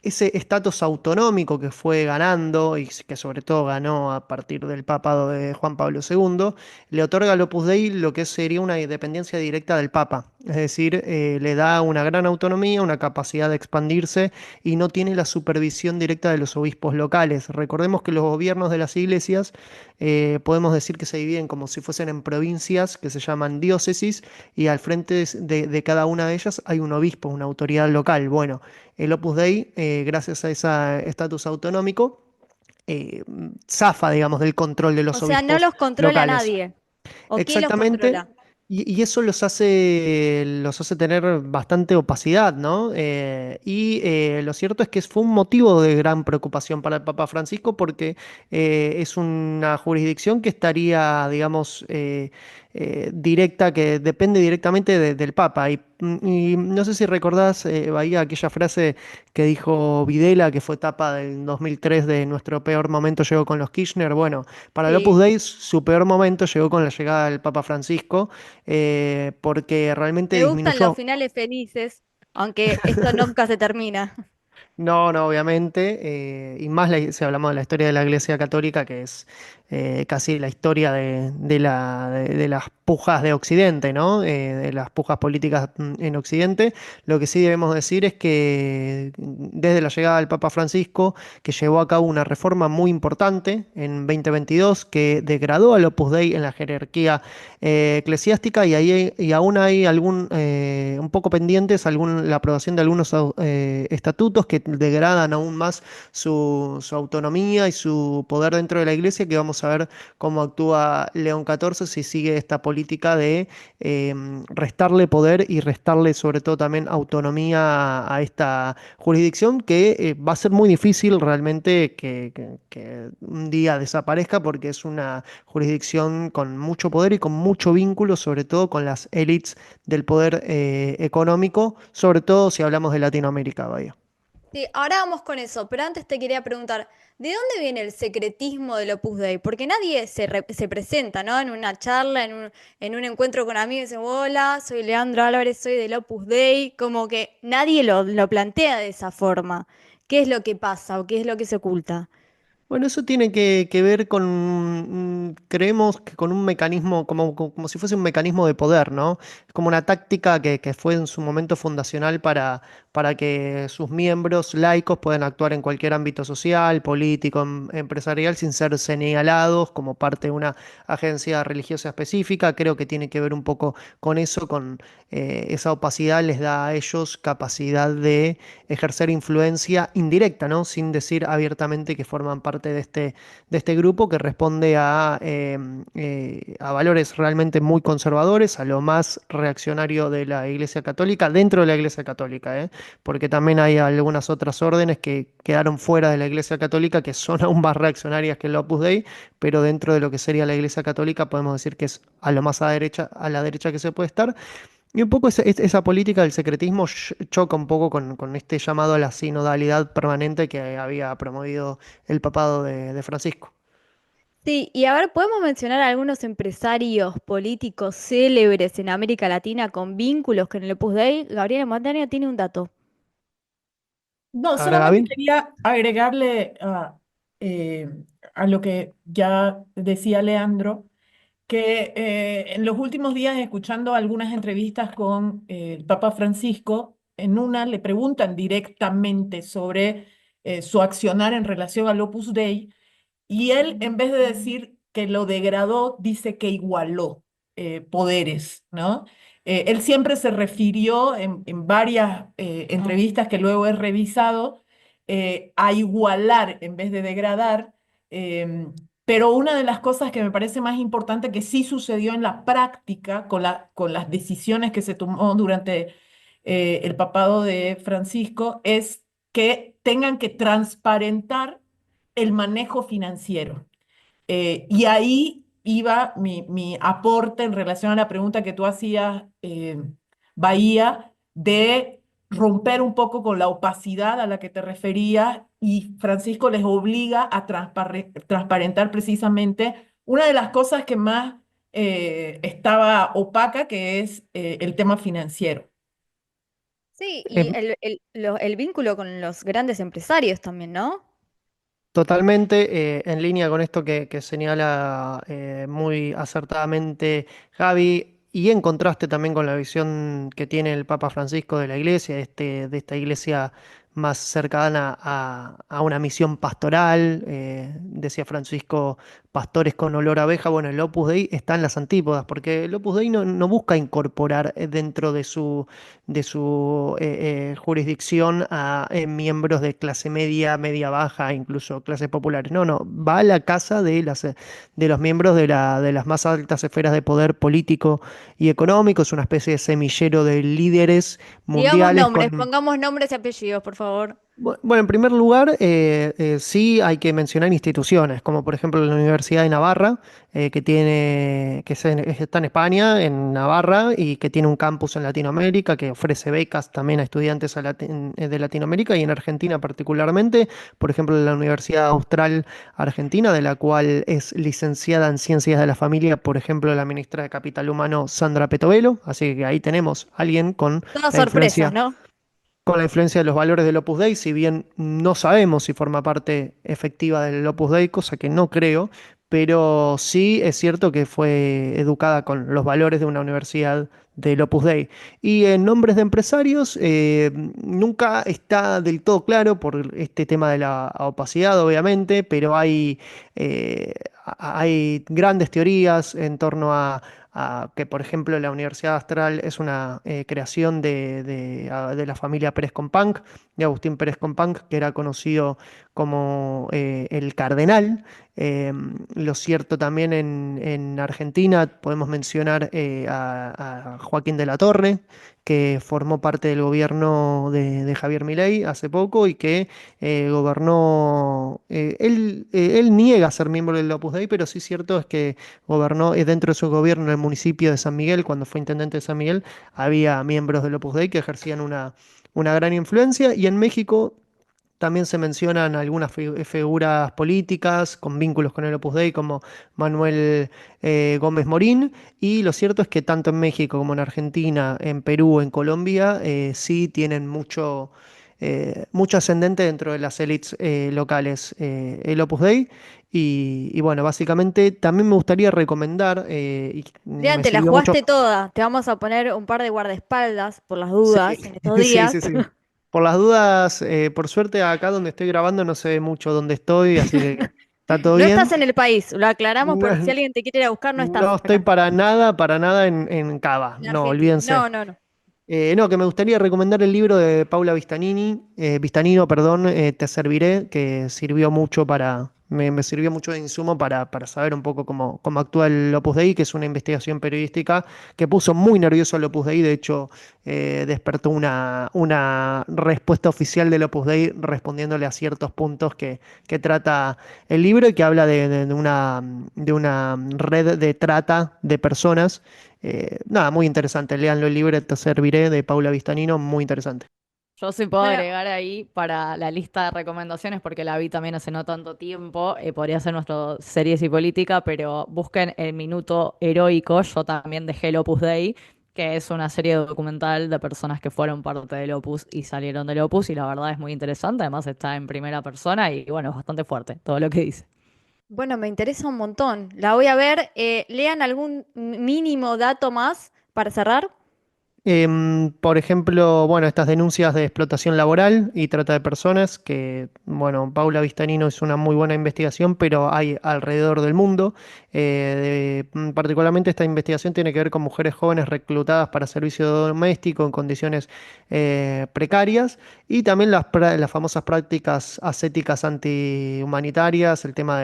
ese estatus autonómico que fue ganando y que sobre todo ganó a partir del papado de Juan Pablo II, le otorga al Opus Dei lo que sería una dependencia directa del Papa, es decir, le da una gran autonomía, una capacidad de expandirse y no tiene la supervisión directa de los obispos locales. Recordemos que los gobiernos de las iglesias podemos decir que se dividen como si fuesen en provincias que se llaman diócesis y al frente de cada una de ellas hay un obispo, una autoridad local. Bueno, el Opus Dei, gracias a ese estatus autonómico, zafa, digamos, del control de O los sea, no obispos los controla locales. nadie. ¿O quién los Exactamente, controla? Y eso los hace tener bastante opacidad, ¿no? Lo cierto es que fue un motivo de gran preocupación para el Papa Francisco porque es una jurisdicción que estaría, digamos, directa, que depende directamente del Papa. Y no sé si recordás, Bahía, aquella frase que dijo Videla, que fue tapa del 2003 de nuestro peor momento llegó con los Kirchner. Bueno, para el Opus Sí, Dei su peor momento llegó con la llegada del Papa Francisco porque realmente me gustan los disminuyó. finales felices, aunque esto nunca se termina. No, no, obviamente, y más si hablamos de la historia de la Iglesia Católica, que es casi la historia de las pujas de Occidente, ¿no? De las pujas políticas en Occidente. Lo que sí debemos decir es que desde la llegada del Papa Francisco, que llevó a cabo una reforma muy importante en 2022, que degradó al Opus Dei en la jerarquía eclesiástica, y aún hay un poco pendientes la aprobación de algunos estatutos que degradan aún más su autonomía y su poder dentro de la iglesia, que vamos a ver cómo actúa León XIV si sigue esta política de eh, restarle poder y restarle sobre todo también autonomía a esta jurisdicción, que va a ser muy difícil realmente que un día desaparezca, porque es una jurisdicción con mucho poder y con mucho vínculo, sobre todo con las élites del poder económico, sobre todo si hablamos de Latinoamérica, vaya. Sí, ahora vamos con eso, pero antes te quería preguntar, ¿de dónde viene el secretismo del Opus Dei? Porque nadie se presenta, ¿no? En una charla, en un encuentro con amigos, y dice, hola, soy Leandro Álvarez, soy del Opus Dei, como que nadie lo plantea de esa forma. ¿Qué es lo que pasa o qué es lo que se oculta? Bueno, eso tiene que ver con, creemos que con un mecanismo, como si fuese un mecanismo de poder, ¿no? Es como una táctica que fue en su momento fundacional para que sus miembros laicos puedan actuar en cualquier ámbito social, político, empresarial, sin ser señalados como parte de una agencia religiosa específica. Creo que tiene que ver un poco con eso, con esa opacidad les da a ellos capacidad de ejercer influencia indirecta, ¿no? Sin decir abiertamente que forman parte de este grupo que responde a valores realmente muy conservadores, a lo más reaccionario de la Iglesia Católica, dentro de la Iglesia Católica, ¿eh? Porque también hay algunas otras órdenes que quedaron fuera de la Iglesia Católica que son aún más reaccionarias que el Opus Dei, pero dentro de lo que sería la Iglesia Católica podemos decir que es a lo más a la derecha que se puede estar. Y un poco esa política del secretismo choca un poco con este llamado a la sinodalidad permanente que había promovido el papado de Francisco. Sí, y a ver, ¿podemos mencionar algunos empresarios políticos célebres en América Latina con vínculos con el Opus Dei? Gabriela Montaña tiene un dato. No, Ahora, solamente Gaby. quería agregarle eh, a lo que ya decía Leandro, que en los últimos días, escuchando algunas entrevistas con el Papa Francisco, en una le preguntan directamente sobre su accionar en relación al Opus Dei, y él, en vez de decir que lo degradó, dice que igualó poderes, ¿no? Él siempre se refirió en varias entrevistas que luego he revisado a igualar en vez de degradar. Pero una de las cosas que me parece más importante que sí sucedió en la práctica con las decisiones que se tomó durante el papado de Francisco es que tengan que transparentar el manejo financiero. Y ahí iba mi aporte en relación a la pregunta que tú hacías, Bahía, de romper un poco con la opacidad a la que te referías, y Francisco les obliga a transparentar precisamente una de las cosas que más estaba opaca, que es el tema financiero. Sí, y Eh, el vínculo con los grandes empresarios también, ¿no? Totalmente en línea con esto que señala muy acertadamente Javi, y en contraste también con la visión que tiene el Papa Francisco de la iglesia, de esta iglesia más cercana a una misión pastoral. Decía Francisco, pastores con olor a abeja. Bueno, el Opus Dei está en las antípodas, porque el Opus Dei no busca incorporar dentro de su jurisdicción a miembros de clase media, media baja, incluso clases populares. No, va a la casa de los miembros de las más altas esferas de poder político y económico. Es una especie de semillero de líderes Digamos mundiales nombres, con... pongamos nombres y apellidos, por favor. Bueno, en primer lugar, sí hay que mencionar instituciones, como por ejemplo la Universidad de Navarra, está en España, en Navarra, y que tiene un campus en Latinoamérica, que ofrece becas también a estudiantes de Latinoamérica y en Argentina particularmente. Por ejemplo, la Universidad Austral Argentina, de la cual es licenciada en Ciencias de la Familia, por ejemplo, la ministra de Capital Humano, Sandra Petovelo. Así que ahí tenemos a alguien Todas la sorpresas, influencia ¿no? con la influencia de los valores del Opus Dei, si bien no sabemos si forma parte efectiva del Opus Dei, cosa que no creo, pero sí es cierto que fue educada con los valores de una universidad del Opus Dei. Y en nombres de empresarios, nunca está del todo claro por este tema de la opacidad, obviamente, pero eh, hay grandes teorías en torno a que, por ejemplo, la Universidad Astral es una creación de la familia Pérez Companc, de Agustín Pérez Companc, que era conocido como el Cardenal. Eh, lo cierto también en Argentina podemos mencionar a Joaquín de la Torre, que formó parte del gobierno de Javier Milei hace poco y que gobernó. Él niega ser miembro del Opus Dei, pero sí cierto es que gobernó dentro de su gobierno en el municipio de San Miguel. Cuando fue intendente de San Miguel, había miembros del Opus Dei que ejercían una gran influencia. Y en México también se mencionan algunas figuras políticas con vínculos con el Opus Dei, como Manuel Gómez Morín. Y lo cierto es que tanto en México como en Argentina, en Perú, en Colombia, sí tienen mucho ascendente dentro de las élites locales el Opus Dei. Y bueno, básicamente también me gustaría recomendar, y Lean, me te la sirvió mucho. jugaste toda. Te vamos a poner un par de guardaespaldas por las Sí, dudas en estos sí, días. sí, sí. Por las dudas, por suerte acá donde estoy grabando no se ve mucho dónde estoy, así que está todo No estás bien. en el país, lo aclaramos No, por si alguien te quiere ir a buscar, no estás no estoy acá, para nada en Cava, en no, Argentina. olvídense. No, no, no. No, que me gustaría recomendar el libro de Paula Vistanino, perdón, Te serviré, que sirvió mucho me sirvió mucho de insumo para saber un poco cómo actúa el Opus Dei, que es una investigación periodística que puso muy nervioso al Opus Dei. De hecho, despertó una respuesta oficial del Opus Dei respondiéndole a ciertos puntos que trata el libro y que habla de una red de trata de personas. Nada, muy interesante. Léanlo, el libro Te serviré de Paula Vistanino, muy interesante. Yo sí puedo Bueno, agregar ahí para la lista de recomendaciones, porque la vi también hace no tanto tiempo, podría ser nuestro series y política, pero busquen El Minuto Heroico, yo también dejé el Opus Dei, que es una serie documental de personas que fueron parte del Opus y salieron del Opus, y la verdad es muy interesante, además está en primera persona y bueno, es bastante fuerte todo lo que dice. bueno, me interesa un montón. La voy a ver. Lean algún mínimo dato más para cerrar. Por ejemplo, bueno, estas denuncias de explotación laboral y trata de personas, que, bueno, Paula Vistanino es una muy buena investigación, pero hay alrededor del mundo. Particularmente esta investigación tiene que ver con mujeres jóvenes reclutadas para servicio doméstico en condiciones precarias y también las famosas prácticas ascéticas antihumanitarias, el tema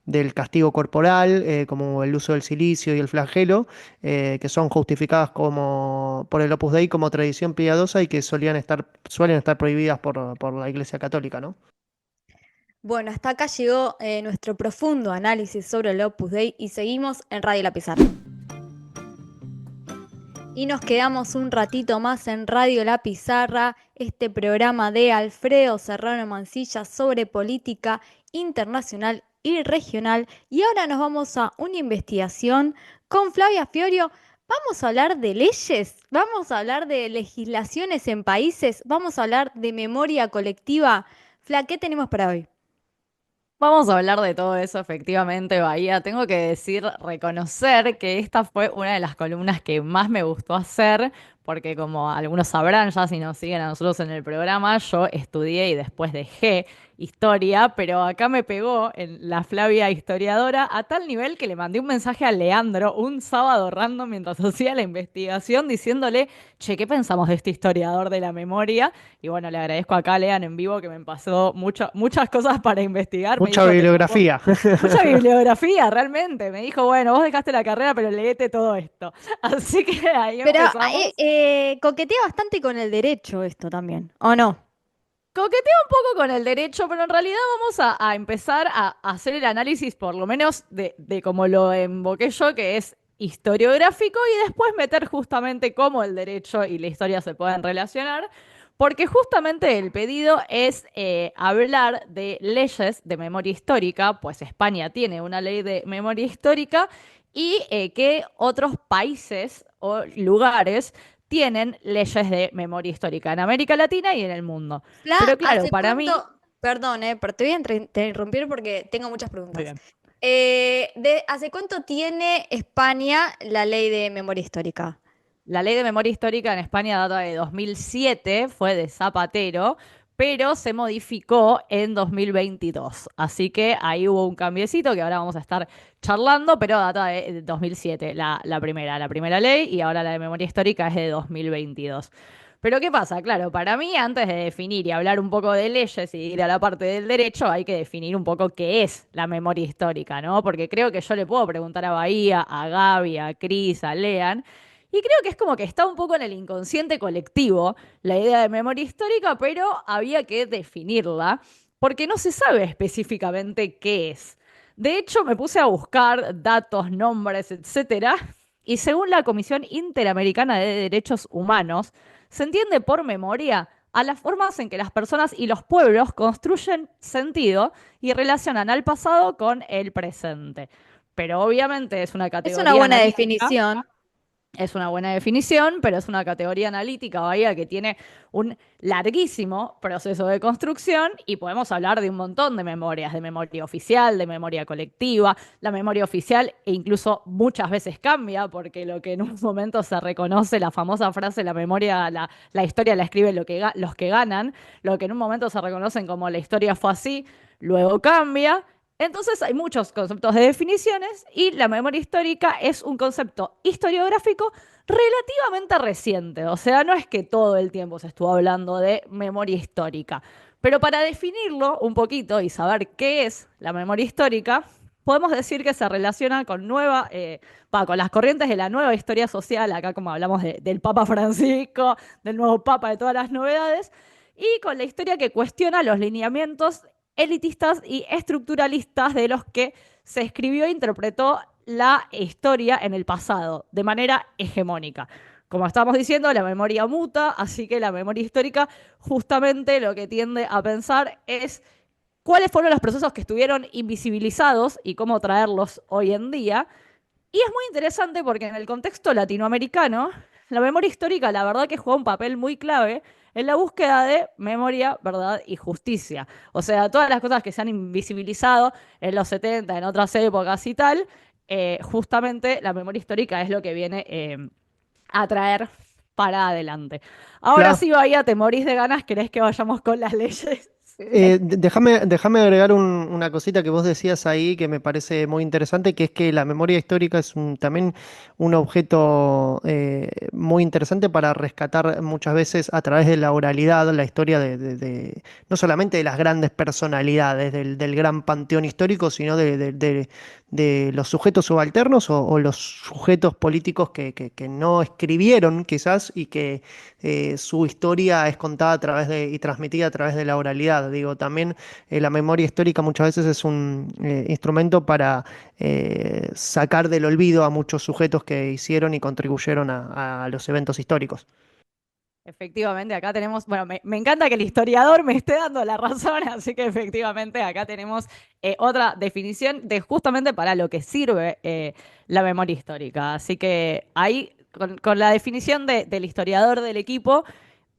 del castigo corporal, como el uso del silicio y el flagelo, que son justificadas por el Opus Dei como tradición piadosa y que suelen estar prohibidas por la Iglesia Católica, ¿no? Bueno, hasta acá llegó nuestro profundo análisis sobre el Opus Dei y seguimos en Radio La Pizarra. Y nos quedamos un ratito más en Radio La Pizarra, este programa de Alfredo Serrano Mancilla sobre política internacional y regional. Y ahora nos vamos a una investigación con Flavia Fiorio. Vamos a hablar de leyes, vamos a hablar de legislaciones en países, vamos a hablar de memoria colectiva. Fla, ¿qué tenemos para hoy? Vamos a hablar de todo eso, efectivamente, Bahía. Tengo que decir, reconocer que esta fue una de las columnas que más me gustó hacer, porque como algunos sabrán ya si nos siguen a nosotros en el programa, yo estudié y después dejé historia, pero acá me pegó en la Flavia historiadora a tal nivel que le mandé un mensaje a Leandro un sábado random mientras hacía la investigación diciéndole, che, ¿qué pensamos de este historiador de la memoria? Y bueno, le agradezco acá a Lean en vivo que me pasó muchas cosas para investigar. Me Mucha dijo, te supongo. bibliografía. Mucha bibliografía, realmente. Me dijo, bueno, vos dejaste la carrera, pero leete todo esto. Así que ahí Pero empezamos. coquetea bastante con el derecho esto también, ¿o no? Coqueteo un poco con el derecho, pero en realidad vamos a empezar a hacer el análisis, por lo menos de cómo lo invoqué yo, que es historiográfico, y después meter justamente cómo el derecho y la historia se pueden relacionar, porque justamente el pedido es hablar de leyes de memoria histórica, pues España tiene una ley de memoria histórica, y que otros países o lugares tienen leyes de memoria histórica en América Latina y en el mundo. Pero claro, ¿Hace para mí, cuánto? Perdón, pero te voy a interrumpir porque tengo muchas muy preguntas. bien. ¿Hace cuánto tiene España la ley de memoria histórica? La ley de memoria histórica en España data de 2007, fue de Zapatero, pero se modificó en 2022. Así que ahí hubo un cambiecito que ahora vamos a estar charlando, pero data de 2007, la primera ley, y ahora la de memoria histórica es de 2022. Pero ¿qué pasa? Claro, para mí, antes de definir y hablar un poco de leyes y ir a la parte del derecho, hay que definir un poco qué es la memoria histórica, ¿no? Porque creo que yo le puedo preguntar a Bahía, a Gaby, a Cris, a Lean, y creo que es como que está un poco en el inconsciente colectivo la idea de memoria histórica, pero había que definirla porque no se sabe específicamente qué es. De hecho, me puse a buscar datos, nombres, etcétera, y según la Comisión Interamericana de Derechos Humanos, se entiende por memoria a las formas en que las personas y los pueblos construyen sentido y relacionan al pasado con el presente. Pero obviamente es una Es una categoría buena analítica. definición. Es una buena definición, pero es una categoría analítica, Bahía, que tiene un larguísimo proceso de construcción y podemos hablar de un montón de memorias, de memoria oficial, de memoria colectiva. La memoria oficial e incluso muchas veces cambia, porque lo que en un momento se reconoce, la famosa frase, la memoria, la historia la escriben los que ganan, lo que en un momento se reconocen como la historia fue así, luego cambia. Entonces hay muchos conceptos de definiciones y la memoria histórica es un concepto historiográfico relativamente reciente. O sea, no es que todo el tiempo se estuvo hablando de memoria histórica. Pero para definirlo un poquito y saber qué es la memoria histórica, podemos decir que se relaciona con las corrientes de la nueva historia social, acá como hablamos del Papa Francisco, del nuevo Papa, de todas las novedades, y con la historia que cuestiona los lineamientos elitistas y estructuralistas de los que se escribió e interpretó la historia en el pasado, de manera hegemónica. Como estamos diciendo, la memoria muta, así que la memoria histórica justamente lo que tiende a pensar es cuáles fueron los procesos que estuvieron invisibilizados y cómo traerlos hoy en día. Y es muy interesante porque en el contexto latinoamericano, la memoria histórica, la verdad que juega un papel muy clave en la búsqueda de memoria, verdad y justicia. O sea, todas las cosas que se han invisibilizado en los 70, en otras épocas y tal, justamente la memoria histórica es lo que viene a traer para adelante. Ahora Claro. sí, Bahía, te morís de ganas, ¿querés que vayamos con las leyes? Déjame agregar una cosita que vos decías ahí que me parece muy interesante, que es que la memoria histórica es también un objeto muy interesante para rescatar muchas veces a través de la oralidad la historia no solamente de las grandes personalidades del gran panteón histórico, sino de los sujetos subalternos o los sujetos políticos que no escribieron quizás y que su historia es contada a través y transmitida a través de la oralidad. Digo, también la memoria histórica muchas veces es un instrumento para sacar del olvido a muchos sujetos que hicieron y contribuyeron a los eventos históricos. Efectivamente, acá tenemos, bueno, me encanta que el historiador me esté dando la razón, así que efectivamente acá tenemos otra definición de justamente para lo que sirve la memoria histórica. Así que ahí, con la definición del historiador del equipo,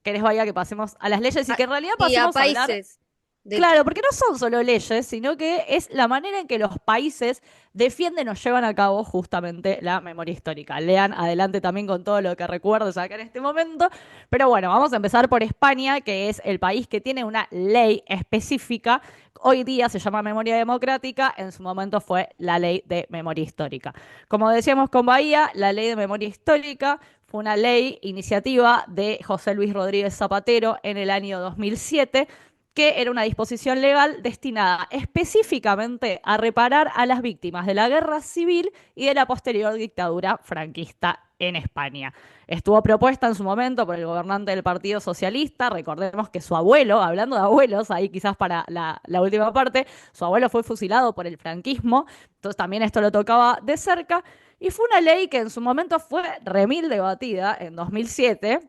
querés vaya que pasemos a las leyes y Ah, que en realidad y a pasemos a hablar países. Claro, porque no son solo leyes, sino que es la manera en que los países defienden o llevan a cabo justamente la memoria histórica. Lean adelante también con todo lo que recuerdes acá en este momento. Pero bueno, vamos a empezar por España, que es el país que tiene una ley específica. Hoy día se llama memoria democrática, en su momento fue la ley de memoria histórica. Como decíamos con Bahía, la ley de memoria histórica fue una ley, iniciativa de José Luis Rodríguez Zapatero en el año 2007, que era una disposición legal destinada específicamente a reparar a las víctimas de la guerra civil y de la posterior dictadura franquista en España. Estuvo propuesta en su momento por el gobernante del Partido Socialista. Recordemos que su abuelo, hablando de abuelos, ahí quizás para la última parte, su abuelo fue fusilado por el franquismo, entonces también esto lo tocaba de cerca. Y fue una ley que en su momento fue remil debatida en 2007,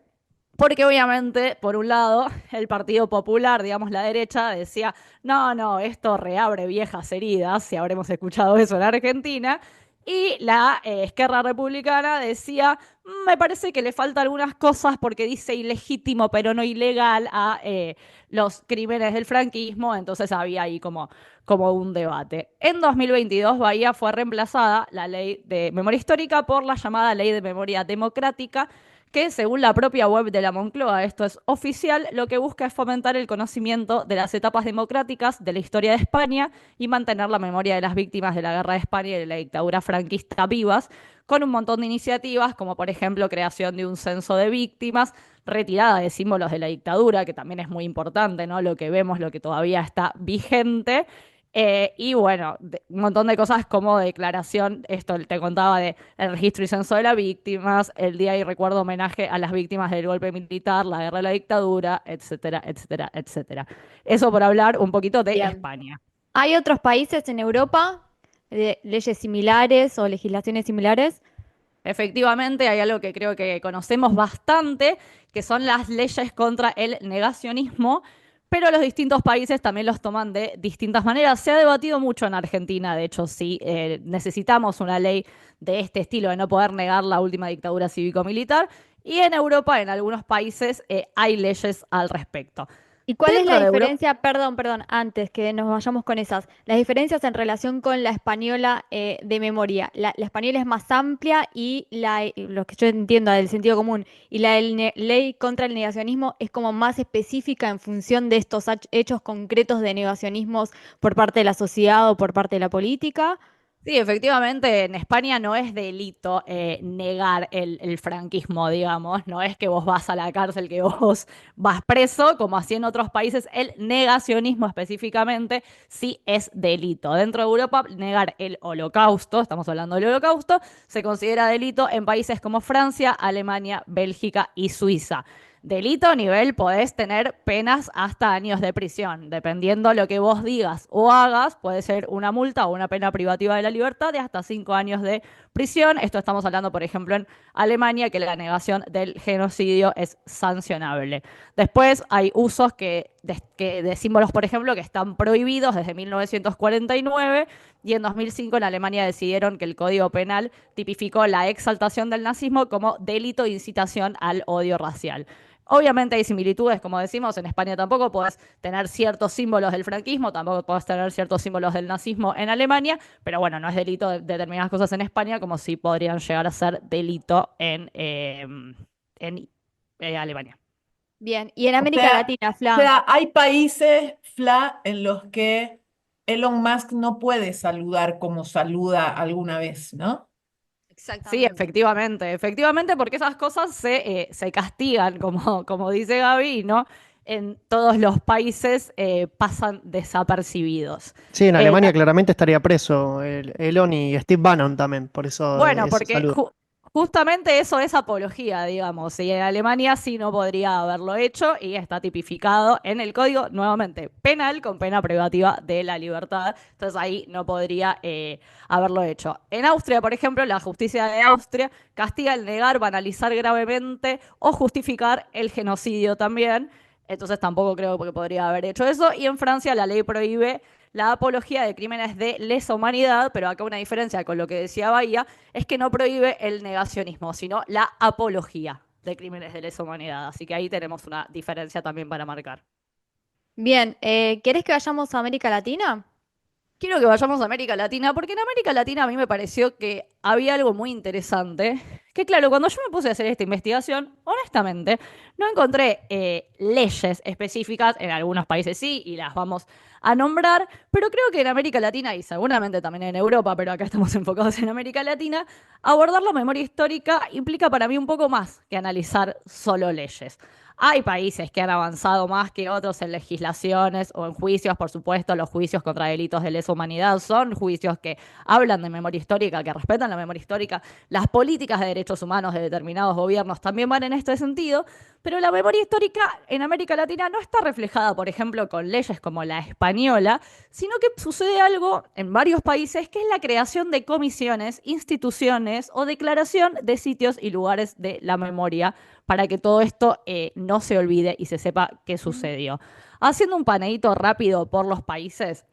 porque obviamente, por un lado, el Partido Popular, digamos la derecha, decía, no, no, esto reabre viejas heridas, si habremos escuchado eso en Argentina. Y la Esquerra Republicana decía, me parece que le falta algunas cosas porque dice ilegítimo pero no ilegal a los crímenes del franquismo, entonces había ahí como un debate. En 2022, Bahía fue reemplazada la ley de memoria histórica por la llamada ley de memoria democrática, que según la propia web de la Moncloa, esto es oficial, lo que busca es fomentar el conocimiento de las etapas democráticas de la historia de España y mantener la memoria de las víctimas de la Guerra de España y de la dictadura franquista vivas, con un montón de iniciativas, como por ejemplo creación de un censo de víctimas, retirada de símbolos de la dictadura, que también es muy importante, ¿no? Lo que vemos, lo que todavía está vigente. Y bueno, un montón de cosas como declaración, esto te contaba de el registro y censo de las víctimas, el día y recuerdo homenaje a las víctimas del golpe militar, la guerra de la dictadura, etcétera, etcétera, etcétera. Eso por hablar un poquito de Bien. España. ¿Hay otros países en Europa de leyes similares o legislaciones similares? Efectivamente, hay algo que creo que conocemos bastante, que son las leyes contra el negacionismo, pero los distintos países también los toman de distintas maneras. Se ha debatido mucho en Argentina, de hecho, si necesitamos una ley de este estilo, de no poder negar la última dictadura cívico-militar, y en Europa, en algunos países, hay leyes al respecto. ¿Y cuál es la Dentro de Europa. diferencia? Perdón, antes que nos vayamos con esas, las diferencias en relación con la española de memoria. La española es más amplia y lo que yo entiendo del sentido común, y ley contra el negacionismo es como más específica en función de estos hechos concretos de negacionismos por parte de la sociedad o por parte de la política. Sí, efectivamente, en España no es delito negar el franquismo, digamos. No es que vos vas a la cárcel, que vos vas preso, como así en otros países. El negacionismo específicamente sí es delito. Dentro de Europa, negar el holocausto, estamos hablando del holocausto, se considera delito en países como Francia, Alemania, Bélgica y Suiza. Delito a nivel podés tener penas hasta años de prisión. Dependiendo lo que vos digas o hagas, puede ser una multa o una pena privativa de la libertad de hasta 5 años de prisión. Esto estamos hablando, por ejemplo, en Alemania, que la negación del genocidio es sancionable. Después hay usos de símbolos, por ejemplo, que están prohibidos desde 1949 y en 2005 en Alemania decidieron que el Código Penal tipificó la exaltación del nazismo como delito de incitación al odio racial. Obviamente hay similitudes, como decimos, en España tampoco podés tener ciertos símbolos del franquismo, tampoco podés tener ciertos símbolos del nazismo en Alemania, pero bueno, no es delito de determinadas cosas en España como sí podrían llegar a ser delito en Alemania. Bien, y en O América sea, Latina, o Fla. sea, hay países, Fla, en los que Elon Musk no puede saludar como saluda alguna vez, ¿no? Sí, Exactamente. efectivamente, porque esas cosas se castigan, como dice Gaby, y no en todos los países pasan desapercibidos. Sí, en Eh, Alemania claramente estaría preso Elon y Steve Bannon también, por eso bueno, ese porque saludo. justamente eso es apología, digamos, y en Alemania sí no podría haberlo hecho y está tipificado en el código, nuevamente, penal con pena privativa de la libertad, entonces ahí no podría haberlo hecho. En Austria, por ejemplo, la justicia de Austria castiga el negar, banalizar gravemente o justificar el genocidio también, entonces tampoco creo que podría haber hecho eso, y en Francia la ley prohíbe la apología de crímenes de lesa humanidad, pero acá una diferencia con lo que decía Bahía es que no prohíbe el negacionismo, sino la apología de crímenes de lesa humanidad. Así que ahí tenemos una diferencia también para marcar. Bien, ¿querés que vayamos a América Latina? Quiero que vayamos a América Latina, porque en América Latina a mí me pareció que había algo muy interesante. Que claro, cuando yo me puse a hacer esta investigación, honestamente, no encontré leyes específicas, en algunos países sí, y las vamos a nombrar, pero creo que en América Latina, y seguramente también en Europa, pero acá estamos enfocados en América Latina, abordar la memoria histórica implica para mí un poco más que analizar solo leyes. Hay países que han avanzado más que otros en legislaciones o en juicios, por supuesto, los juicios contra delitos de lesa humanidad son juicios que hablan de memoria histórica, que respetan la memoria histórica. Las políticas de derechos humanos de determinados gobiernos también van en este sentido, pero la memoria histórica en América Latina no está reflejada, por ejemplo, con leyes como la española, sino que sucede algo en varios países que es la creación de comisiones, instituciones o declaración de sitios y lugares de la memoria para que todo esto no se olvide y se sepa qué sucedió. Haciendo un paneíto rápido por los países,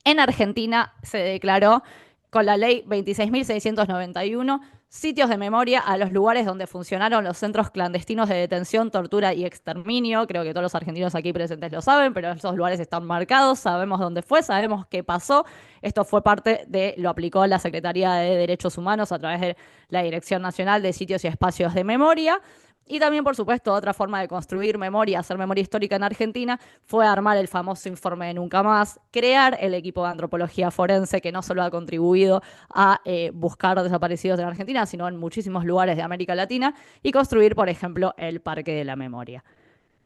en Argentina se declaró con la ley 26.691 sitios de memoria a los lugares donde funcionaron los centros clandestinos de detención, tortura y exterminio. Creo que todos los argentinos aquí presentes lo saben, pero esos lugares están marcados, sabemos dónde fue, sabemos qué pasó. Esto fue parte de, lo aplicó la Secretaría de Derechos Humanos a través de la Dirección Nacional de Sitios y Espacios de Memoria. Y también, por supuesto, otra forma de construir memoria, hacer memoria histórica en Argentina, fue armar el famoso informe de Nunca Más, crear el equipo de antropología forense que no solo ha contribuido a buscar desaparecidos en Argentina, sino en muchísimos lugares de América Latina, y construir, por ejemplo, el Parque de la Memoria.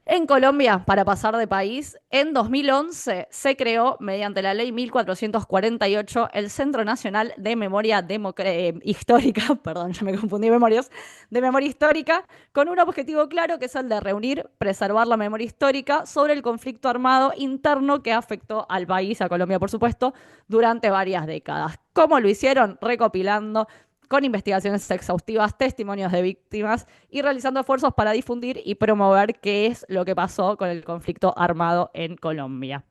En Colombia, para pasar de país, en 2011 se creó, mediante la ley 1448, el Centro Nacional de Memoria Histórica, perdón, ya me confundí memorias, de memoria histórica, con un objetivo claro que es el de reunir, preservar la memoria histórica sobre el conflicto armado interno que afectó al país, a Colombia por supuesto, durante varias décadas. ¿Cómo lo hicieron? Recopilando con investigaciones exhaustivas, testimonios de víctimas y realizando esfuerzos para difundir y promover qué es lo que pasó con el conflicto armado en Colombia.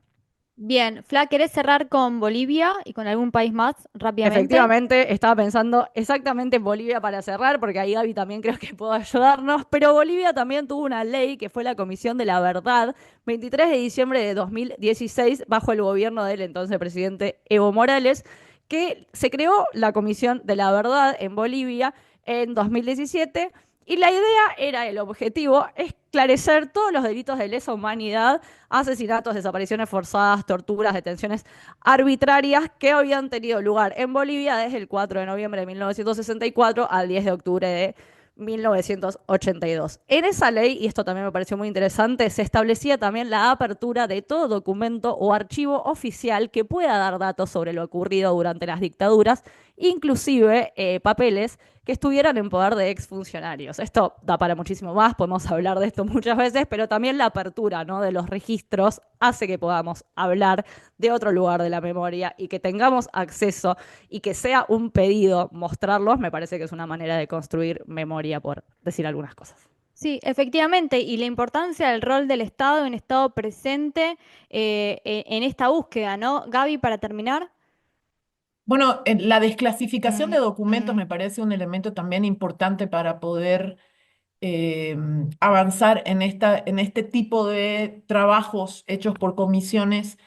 Bien, Fla, ¿querés cerrar con Bolivia y con algún país más rápidamente? Efectivamente, estaba pensando exactamente en Bolivia para cerrar, porque ahí Gaby también creo que puede ayudarnos, pero Bolivia también tuvo una ley que fue la Comisión de la Verdad, 23 de diciembre de 2016, bajo el gobierno del entonces presidente Evo Morales, que se creó la Comisión de la Verdad en Bolivia en 2017. Y la idea era, el objetivo, esclarecer todos los delitos de lesa humanidad, asesinatos, desapariciones forzadas, torturas, detenciones arbitrarias que habían tenido lugar en Bolivia desde el 4 de noviembre de 1964 al 10 de octubre de 1982. En esa ley, y esto también me pareció muy interesante, se establecía también la apertura de todo documento o archivo oficial que pueda dar datos sobre lo ocurrido durante las dictaduras, inclusive papeles que estuvieran en poder de exfuncionarios. Esto da para muchísimo más, podemos hablar de esto muchas veces, pero también la apertura, ¿no?, de los registros hace que podamos hablar de otro lugar de la memoria y que tengamos acceso y que sea un pedido mostrarlos, me parece que es una manera de construir memoria, por decir algunas cosas. Sí, efectivamente, y la importancia del rol del Estado, un Estado presente en esta búsqueda, ¿no? Gaby, para terminar. Bueno, la desclasificación de documentos me parece un elemento también importante para poder eh, avanzar en este tipo de trabajos hechos por comisiones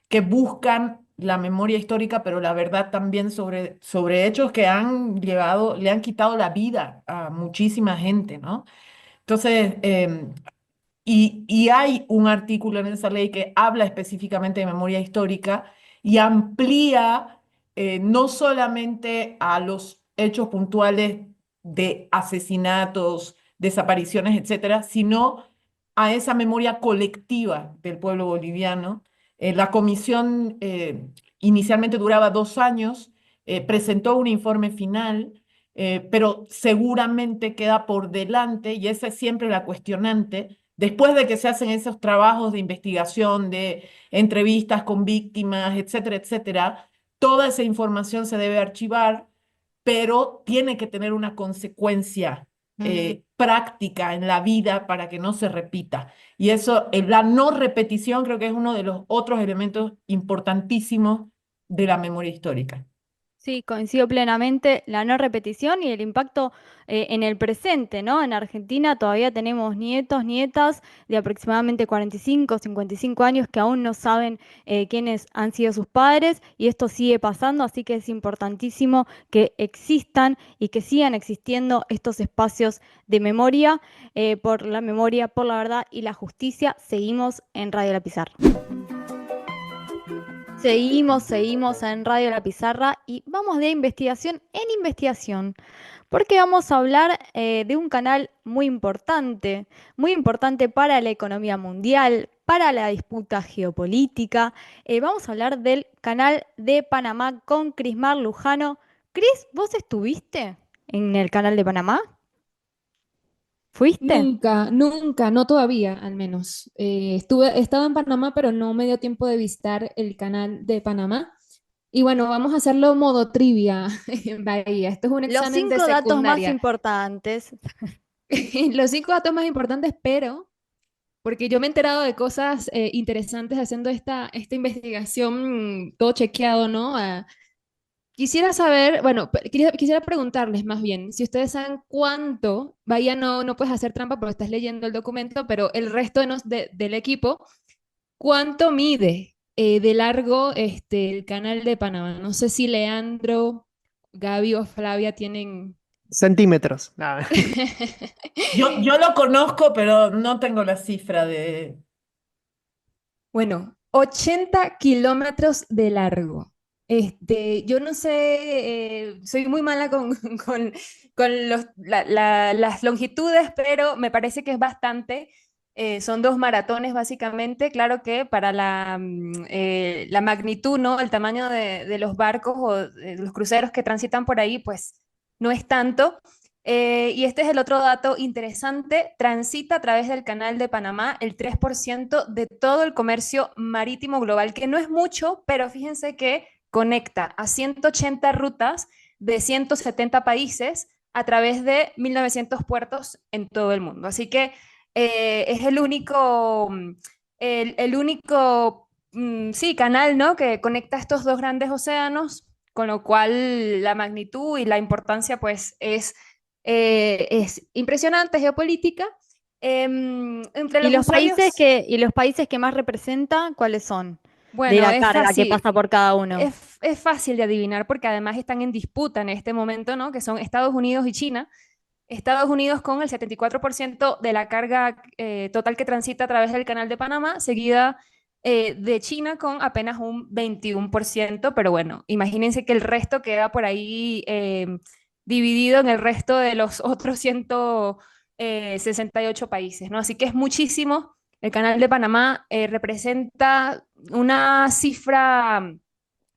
que buscan la memoria histórica, pero la verdad también sobre hechos que han llevado, le han quitado la vida a muchísima gente, ¿no? Entonces, y hay un artículo en esa ley que habla específicamente de memoria histórica y amplía no solamente a los hechos puntuales de asesinatos, desapariciones, etcétera, sino a esa memoria colectiva del pueblo boliviano. La comisión inicialmente duraba 2 años, presentó un informe final, pero seguramente queda por delante, y esa es siempre la cuestionante. Después de que se hacen esos trabajos de investigación, de entrevistas con víctimas, etcétera, etcétera, toda esa información se debe archivar, pero tiene que tener una consecuencia práctica en la vida para que no se repita. Y eso, la no repetición, creo que es uno de los otros elementos importantísimos de la memoria histórica. Sí, coincido plenamente. La no repetición y el impacto en el presente, ¿no? En Argentina todavía tenemos nietos, nietas de aproximadamente 45, 55 años que aún no saben quiénes han sido sus padres y esto sigue pasando, así que es importantísimo que existan y que sigan existiendo estos espacios de memoria, por la verdad y la justicia. Seguimos en Radio La Pizarra. Seguimos en Radio La Pizarra y vamos de investigación en investigación, porque vamos a hablar de un canal muy importante para la economía mundial, para la disputa geopolítica. Vamos a hablar del canal de Panamá con Crismar Lujano. Cris, ¿vos estuviste en el canal de Panamá? ¿Fuiste? Nunca, nunca, no todavía, al menos. He estado en Panamá, pero no me dio tiempo de visitar el canal de Panamá. Y bueno, vamos a hacerlo modo trivia en Bahía. Esto es un Los examen de 5 datos más secundaria. importantes. Los 5 datos más importantes, pero porque yo me he enterado de cosas interesantes haciendo esta investigación, todo chequeado, ¿no? Quisiera saber, bueno, quisiera preguntarles más bien, si ustedes saben cuánto, vaya, no puedes hacer trampa porque estás leyendo el documento, pero el resto del equipo, ¿cuánto mide de largo el canal de Panamá? No sé si Leandro, Gaby o Flavia tienen... Centímetros. Nada. Yo lo conozco, pero no tengo la cifra de... Bueno, 80 kilómetros de largo. Yo no sé, soy muy mala con, con las longitudes, pero me parece que es bastante. Son 2 maratones básicamente. Claro que para la magnitud, ¿no? El tamaño de los barcos o de los cruceros que transitan por ahí, pues no es tanto. Y este es el otro dato interesante. Transita a través del Canal de Panamá el 3% de todo el comercio marítimo global, que no es mucho, pero fíjense que conecta a 180 rutas de 170 países a través de 1.900 puertos en todo el mundo. Así que es el único sí, canal, ¿no? Que conecta estos dos grandes océanos, con lo cual la magnitud y la importancia pues es impresionante geopolítica. Entre ¿Y los usuarios, y los países que más representa, cuáles son? De bueno, la carga que pasa por cada uno. es fácil de adivinar porque además están en disputa en este momento, ¿no? Que son Estados Unidos y China. Estados Unidos con el 74% de la carga total que transita a través del Canal de Panamá, seguida de China con apenas un 21%, pero bueno, imagínense que el resto queda por ahí dividido en el resto de los otros 168 países, ¿no? Así que es muchísimo. El Canal de Panamá representa una cifra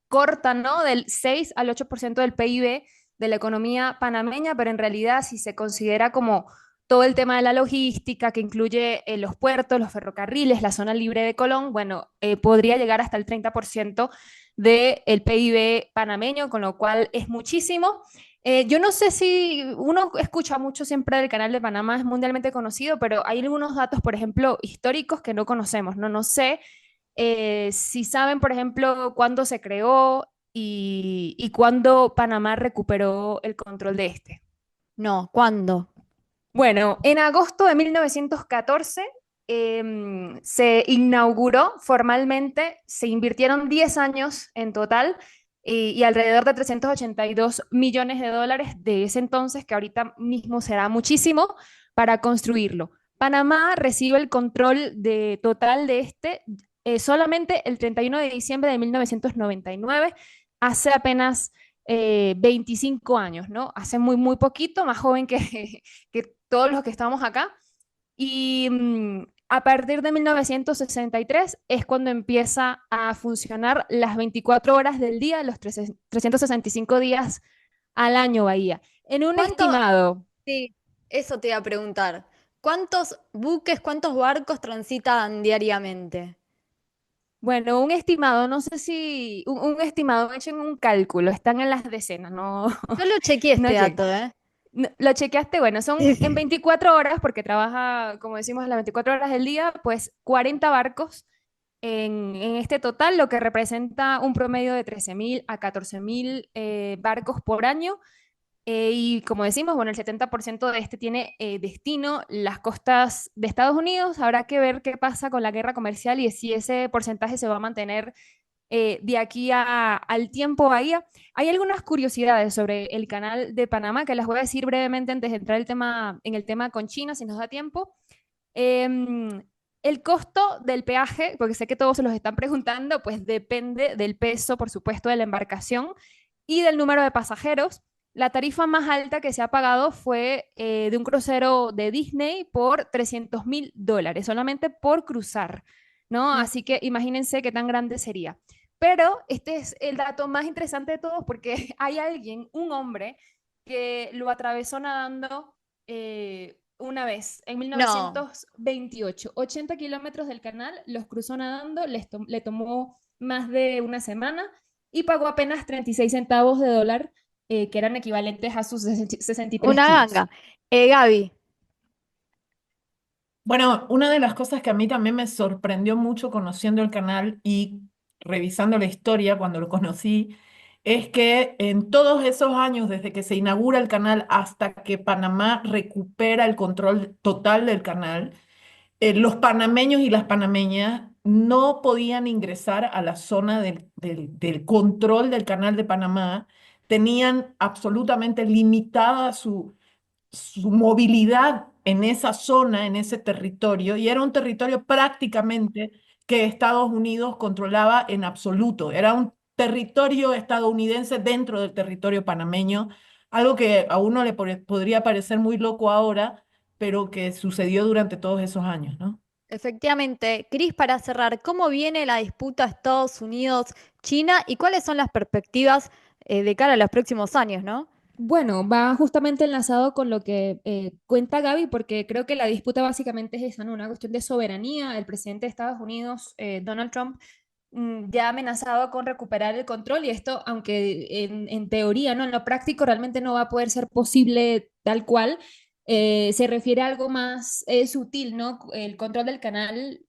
corta, ¿no? Del 6 al 8% del PIB de la economía panameña, pero en realidad si se considera como todo el tema de la logística, que incluye los puertos, los ferrocarriles, la zona libre de Colón, bueno, podría llegar hasta el 30% del PIB panameño, con lo cual es muchísimo. Yo no sé si uno escucha mucho siempre del Canal de Panamá, es mundialmente conocido, pero hay algunos datos, por ejemplo, históricos que no conocemos, ¿no? No sé si saben, por ejemplo, cuándo se creó y cuándo Panamá recuperó el control de este. No, ¿cuándo? Bueno, en agosto de 1914 se inauguró formalmente, se invirtieron 10 años en total y alrededor de 382 millones de dólares de ese entonces, que ahorita mismo será muchísimo, para construirlo. Panamá recibe el control total de este solamente el 31 de diciembre de 1999, hace apenas 25 años, ¿no? Hace muy, muy poquito, más joven que todos los que estamos acá. Y a partir de 1963 es cuando empieza a funcionar las 24 horas del día, los 365 días al año, Bahía. En un ¿Cuánto? estimado, Sí, eso te iba a preguntar. ¿Cuántos buques, cuántos barcos transitan diariamente? bueno, un estimado, no sé si, un estimado, echen un cálculo, están en las decenas, no, Yo lo chequeé no este llega. dato, ¿eh? Lo chequeaste, bueno, son en 24 horas, porque trabaja, como decimos, las 24 horas del día, pues 40 barcos en este total, lo que representa un promedio de 13.000 a 14.000 barcos por año. Y como decimos, bueno, el 70% de este tiene destino las costas de Estados Unidos. Habrá que ver qué pasa con la guerra comercial y si ese porcentaje se va a mantener de aquí al tiempo Bahía. Hay algunas curiosidades sobre el canal de Panamá que las voy a decir brevemente antes de entrar en el tema con China, si nos da tiempo. Em, el costo del peaje, porque sé que todos se los están preguntando, pues depende del peso, por supuesto, de la embarcación y del número de pasajeros. La tarifa más alta que se ha pagado fue de un crucero de Disney por $300.000, solamente por cruzar, ¿no? Mm. Así que imagínense qué tan grande sería. Pero este es el dato más interesante de todos porque hay alguien, un hombre, que lo atravesó nadando una vez, en No, 1928. 80 kilómetros del canal los cruzó nadando, le tomó más de una semana y pagó apenas 36 centavos de dólar, que eran equivalentes a sus 63 una kilos. ganga. Gaby, Bueno, una de las cosas que a mí también me sorprendió mucho conociendo el canal y revisando la historia cuando lo conocí, es que en todos esos años, desde que se inaugura el canal hasta que Panamá recupera el control total del canal, los panameños y las panameñas no podían ingresar a la zona del control del canal de Panamá, tenían absolutamente limitada su movilidad en esa zona, en ese territorio, y era un territorio prácticamente que Estados Unidos controlaba en absoluto. Era un territorio estadounidense dentro del territorio panameño, algo que a uno le podría parecer muy loco ahora, pero que sucedió durante todos esos años, ¿no? efectivamente, Cris, para cerrar, ¿cómo viene la disputa Estados Unidos-China y cuáles son las perspectivas de cara a los próximos años, ¿no? Bueno, va justamente enlazado con lo que cuenta Gaby, porque creo que la disputa básicamente es esa, ¿no? Una cuestión de soberanía. El presidente de Estados Unidos, Donald Trump, ya ha amenazado con recuperar el control y esto, aunque en teoría, ¿no? En lo práctico realmente no va a poder ser posible tal cual, se refiere a algo más sutil, ¿no? El control del canal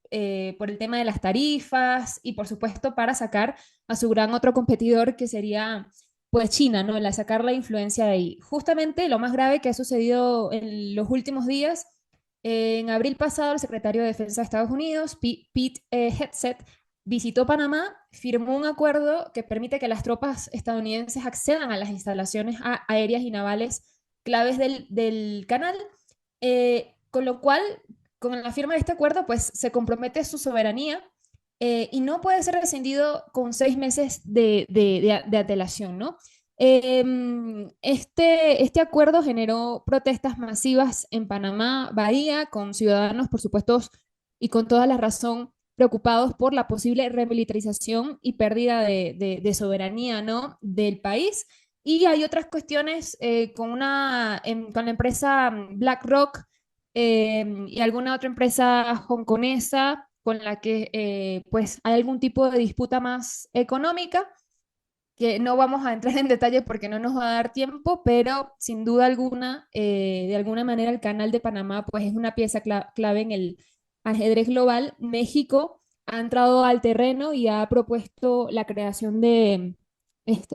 por el tema de las tarifas y por supuesto para sacar a su gran otro competidor que sería pues China, ¿no? La sacar la influencia de ahí. Justamente lo más grave que ha sucedido en los últimos días, en abril pasado, el secretario de Defensa de Estados Unidos, Pete Hegseth, visitó Panamá, firmó un acuerdo que permite que las tropas estadounidenses accedan a las instalaciones aéreas y navales claves del canal, con lo cual, con la firma de este acuerdo, pues se compromete su soberanía y no puede ser rescindido con 6 meses de antelación, ¿no? Este acuerdo generó protestas masivas en Panamá, Bahía, con ciudadanos, por supuesto, y con toda la razón, preocupados por la posible remilitarización y pérdida de soberanía, ¿no? Del país. Y hay otras cuestiones con la empresa BlackRock y alguna otra empresa hongkonesa con la que pues hay algún tipo de disputa más económica que no vamos a entrar en detalle porque no nos va a dar tiempo, pero sin duda alguna, de alguna manera el canal de Panamá pues es una pieza clave en el ajedrez global. México ha entrado al terreno y ha propuesto la creación de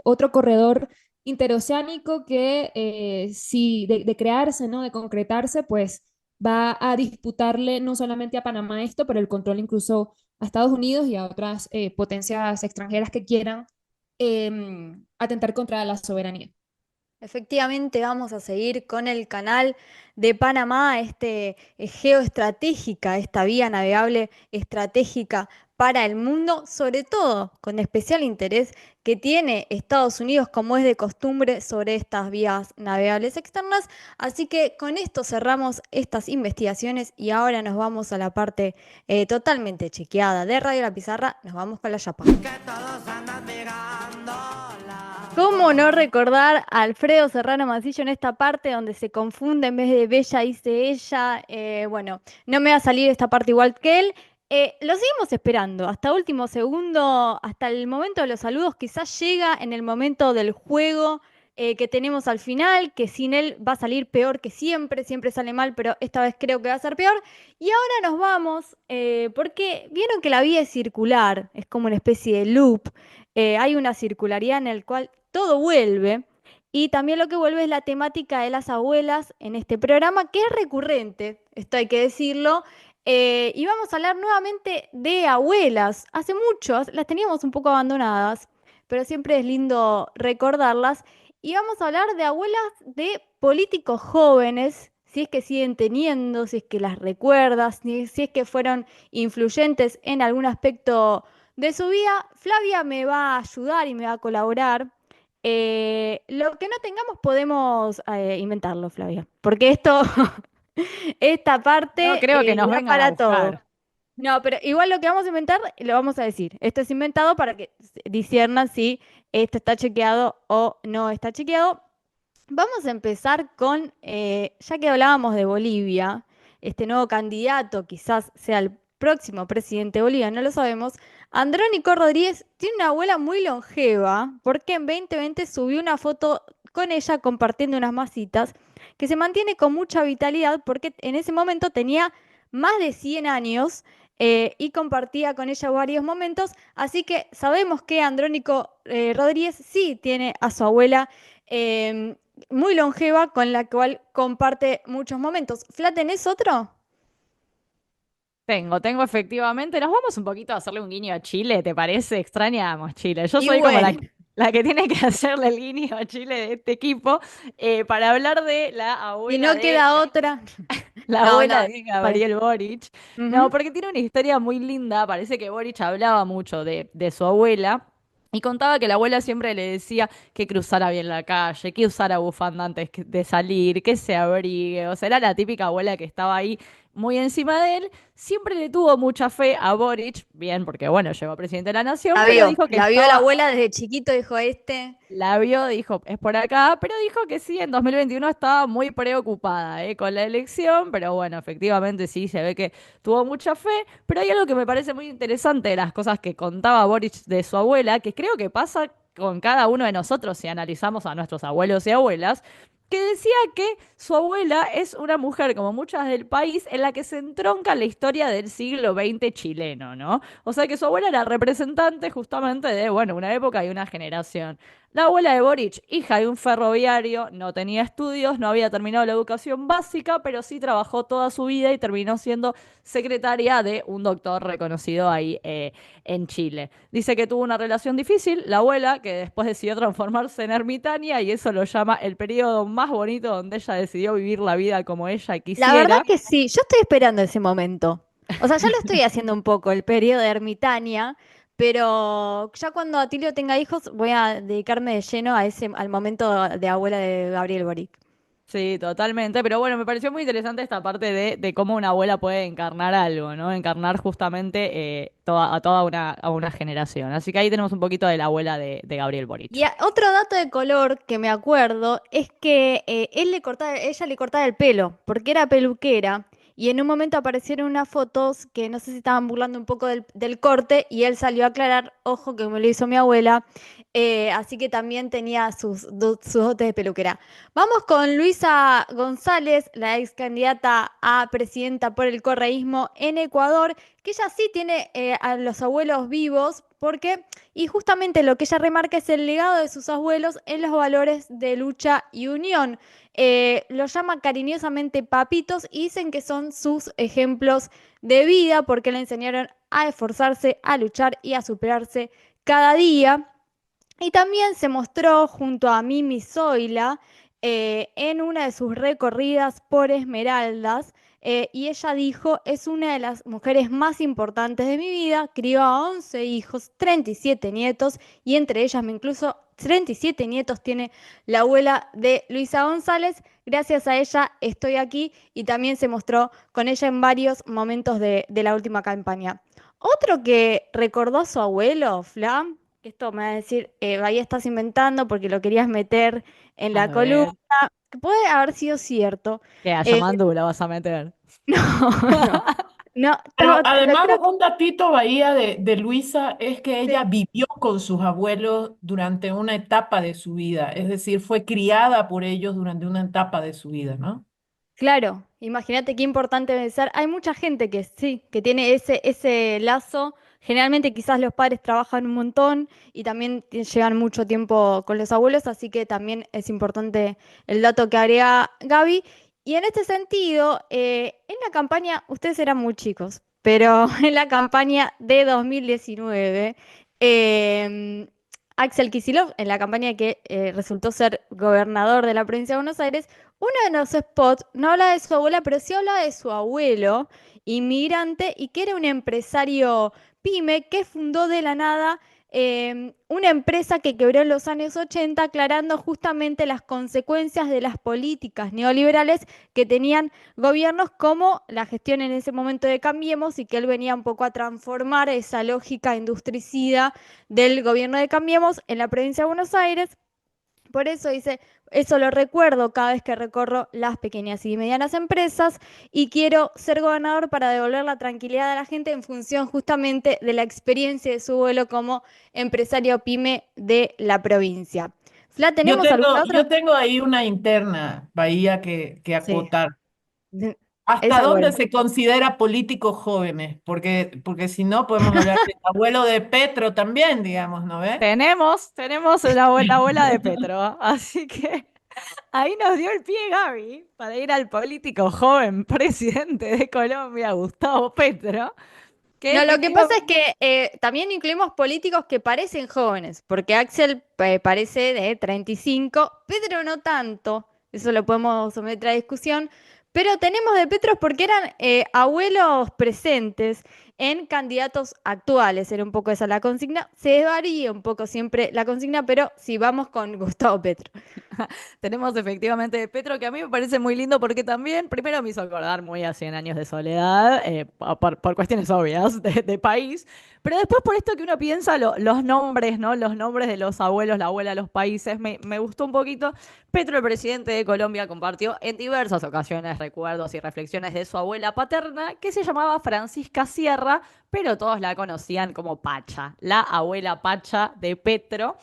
otro corredor interoceánico que si de crearse, ¿no? De concretarse, pues va a disputarle no solamente a Panamá esto, pero el control incluso a Estados Unidos y a otras potencias extranjeras que quieran atentar contra la soberanía. Efectivamente, vamos a seguir con el canal de Panamá, geoestratégica, esta vía navegable estratégica para el mundo, sobre todo con especial interés que tiene Estados Unidos, como es de costumbre, sobre estas vías navegables externas. Así que con esto cerramos estas investigaciones y ahora nos vamos a la parte totalmente chequeada de Radio La Pizarra. Nos vamos con la chapa. ¿Cómo no recordar a Alfredo Serrano Mancillo en esta parte donde se confunde en vez de Bella dice ella? Bueno, no me va a salir esta parte igual que él. Lo seguimos esperando hasta último segundo, hasta el momento de los saludos. Quizás llega en el momento del juego que tenemos al final, que sin él va a salir peor que siempre, siempre sale mal, pero esta vez creo que va a ser peor. Y ahora nos vamos, porque vieron que la vida es circular, es como una especie de loop. Hay una circularidad en el cual todo vuelve. Y también lo que vuelve es la temática de las abuelas en este programa, que es recurrente, esto hay que decirlo. Y vamos a hablar nuevamente de abuelas. Hace muchos las teníamos un poco abandonadas, pero siempre es lindo recordarlas. Y vamos a hablar de abuelas de políticos jóvenes, si es que siguen teniendo, si es que las recuerdas, si es que fueron influyentes en algún aspecto de su vida. Flavia me va a ayudar y me va a colaborar. Lo que no tengamos podemos inventarlo, Flavia, porque esto, esta No parte creo que nos da vengan a para todo. buscar. No, pero igual lo que vamos a inventar lo vamos a decir. Esto es inventado para que disciernan si esto está chequeado o no está chequeado. Vamos a empezar con, ya que hablábamos de Bolivia, este nuevo candidato quizás sea el próximo presidente de Bolivia, no lo sabemos. Andrónico Rodríguez tiene una abuela muy longeva porque en 2020 subió una foto con ella compartiendo unas masitas que se mantiene con mucha vitalidad porque en ese momento tenía más de 100 años y compartía con ella varios momentos. Así que sabemos que Andrónico Rodríguez sí tiene a su abuela. em, Muy longeva con la cual comparte muchos momentos. ¿Fla, tenés otro? Tengo efectivamente. Nos vamos un poquito a hacerle un guiño a Chile, ¿te parece? Extrañamos Chile. Yo Y soy como bueno, la que tiene que hacerle el guiño a Chile de este equipo para hablar de si no de queda otra. la No, no, abuela de Gabriel Boric. No, ujú. porque tiene una historia muy linda. Parece que Boric hablaba mucho de su abuela. Y contaba que la abuela siempre le decía que cruzara bien la calle, que usara bufanda antes de salir, que se abrigue. O sea, era la típica abuela que estaba ahí muy encima de él. Siempre le tuvo mucha fe a Boric, bien, porque bueno, llegó a presidente de la nación, pero dijo que La vio la estaba abuela desde chiquito, dijo este. la vio, dijo, es por acá, pero dijo que sí, en 2021 estaba muy preocupada, con la elección, pero bueno, efectivamente sí, se ve que tuvo mucha fe, pero hay algo que me parece muy interesante de las cosas que contaba Boric de su abuela, que creo que pasa con cada uno de nosotros si analizamos a nuestros abuelos y abuelas, que decía que su abuela es una mujer, como muchas del país, en la que se entronca la historia del siglo XX chileno, ¿no? O sea que su abuela era representante justamente de, bueno, una época y una generación. La abuela de Boric, hija de un ferroviario, no tenía estudios, no había terminado la educación básica, pero sí trabajó toda su vida y terminó siendo secretaria de un doctor reconocido ahí en Chile. Dice que tuvo una relación difícil, la abuela, que después decidió transformarse en ermitaña y eso lo llama el periodo más bonito donde ella decidió vivir la vida como ella La verdad quisiera. que sí, yo estoy esperando ese momento. O sea, ya lo estoy haciendo un poco, el periodo de ermitaña, pero ya cuando Atilio tenga hijos voy a dedicarme de lleno a al momento de abuela de Gabriel Boric. Sí, totalmente. Pero bueno, me pareció muy interesante esta parte de cómo una abuela puede encarnar algo, ¿no? Encarnar justamente a toda a una generación. Así que ahí tenemos un poquito de la abuela de Gabriel Y Boric. otro dato de color que me acuerdo es que ella le cortaba el pelo, porque era peluquera, y en un momento aparecieron unas fotos que no sé si estaban burlando un poco del corte, y él salió a aclarar, ojo que me lo hizo mi abuela, así que también tenía sus dotes de peluquera. Vamos con Luisa González, la ex candidata a presidenta por el correísmo en Ecuador, que ella sí tiene a los abuelos vivos, porque y justamente lo que ella remarca es el legado de sus abuelos en los valores de lucha y unión. Los llama cariñosamente papitos y dicen que son sus ejemplos de vida porque le enseñaron a esforzarse, a luchar y a superarse cada día. Y también se mostró junto a Mimi Zoila en una de sus recorridas por Esmeraldas. Y ella dijo, es una de las mujeres más importantes de mi vida, crió a 11 hijos, 37 nietos, y entre ellas me incluso 37 nietos tiene la abuela de Luisa González. Gracias a ella estoy aquí y también se mostró con ella en varios momentos de la última campaña. Otro que recordó a su abuelo, Flam, que esto me va a decir, ahí estás inventando porque lo querías meter en A la columna, ver. que puede haber sido cierto. Que a Eh, Yamandu la vas a meter. no, no. No, Pero además, creo que un datito, Bahía, de Luisa, es que ella sí. vivió con sus abuelos durante una etapa de su vida, es decir, fue criada por ellos durante una etapa de su vida, ¿no? Claro, imagínate qué importante debe ser. Hay mucha gente que sí, que tiene ese lazo. Generalmente quizás los padres trabajan un montón y también llevan mucho tiempo con los abuelos, así que también es importante el dato que agrega Gaby. Y en este sentido, en la campaña, ustedes eran muy chicos, pero en la campaña de 2019, em, Axel Kicillof, en la campaña que resultó ser gobernador de la provincia de Buenos Aires, uno de los spots no habla de su abuela, pero sí habla de su abuelo, inmigrante, y que era un empresario pyme que fundó de la nada una empresa que quebró en los años 80, aclarando justamente las consecuencias de las políticas neoliberales que tenían gobiernos como la gestión en ese momento de Cambiemos y que él venía un poco a transformar esa lógica industricida del gobierno de Cambiemos en la provincia de Buenos Aires. Por eso dice, eso lo recuerdo cada vez que recorro las pequeñas y medianas empresas y quiero ser gobernador para devolver la tranquilidad a la gente en función justamente de la experiencia de su abuelo como empresario pyme de la provincia. Fla, ¿tenemos alguna Yo otra? tengo ahí una interna, Bahía, que Sí, acotar. ¿Hasta esa dónde bueno. se considera políticos jóvenes? Porque si no, podemos hablar del abuelo de Petro también, digamos, ¿no ve? Tenemos la abuela de Petro, así que ahí nos dio el pie Gaby para ir al político joven presidente de Colombia, Gustavo Petro, que No, lo que pasa es efectivamente que también incluimos políticos que parecen jóvenes, porque Axel parece de 35, Pedro no tanto, eso lo podemos someter a discusión, pero tenemos de Petros porque eran abuelos presentes en candidatos actuales, era un poco esa la consigna, se varía un poco siempre la consigna, pero si vamos con Gustavo Petro. tenemos efectivamente de Petro, que a mí me parece muy lindo porque también, primero me hizo acordar muy a Cien años de soledad, por cuestiones obvias de país, pero después por esto que uno piensa, los nombres, ¿no? Los nombres de los abuelos, la abuela de los países, me gustó un poquito. Petro, el presidente de Colombia, compartió en diversas ocasiones recuerdos y reflexiones de su abuela paterna, que se llamaba Francisca Sierra, pero todos la conocían como Pacha, la abuela Pacha de Petro.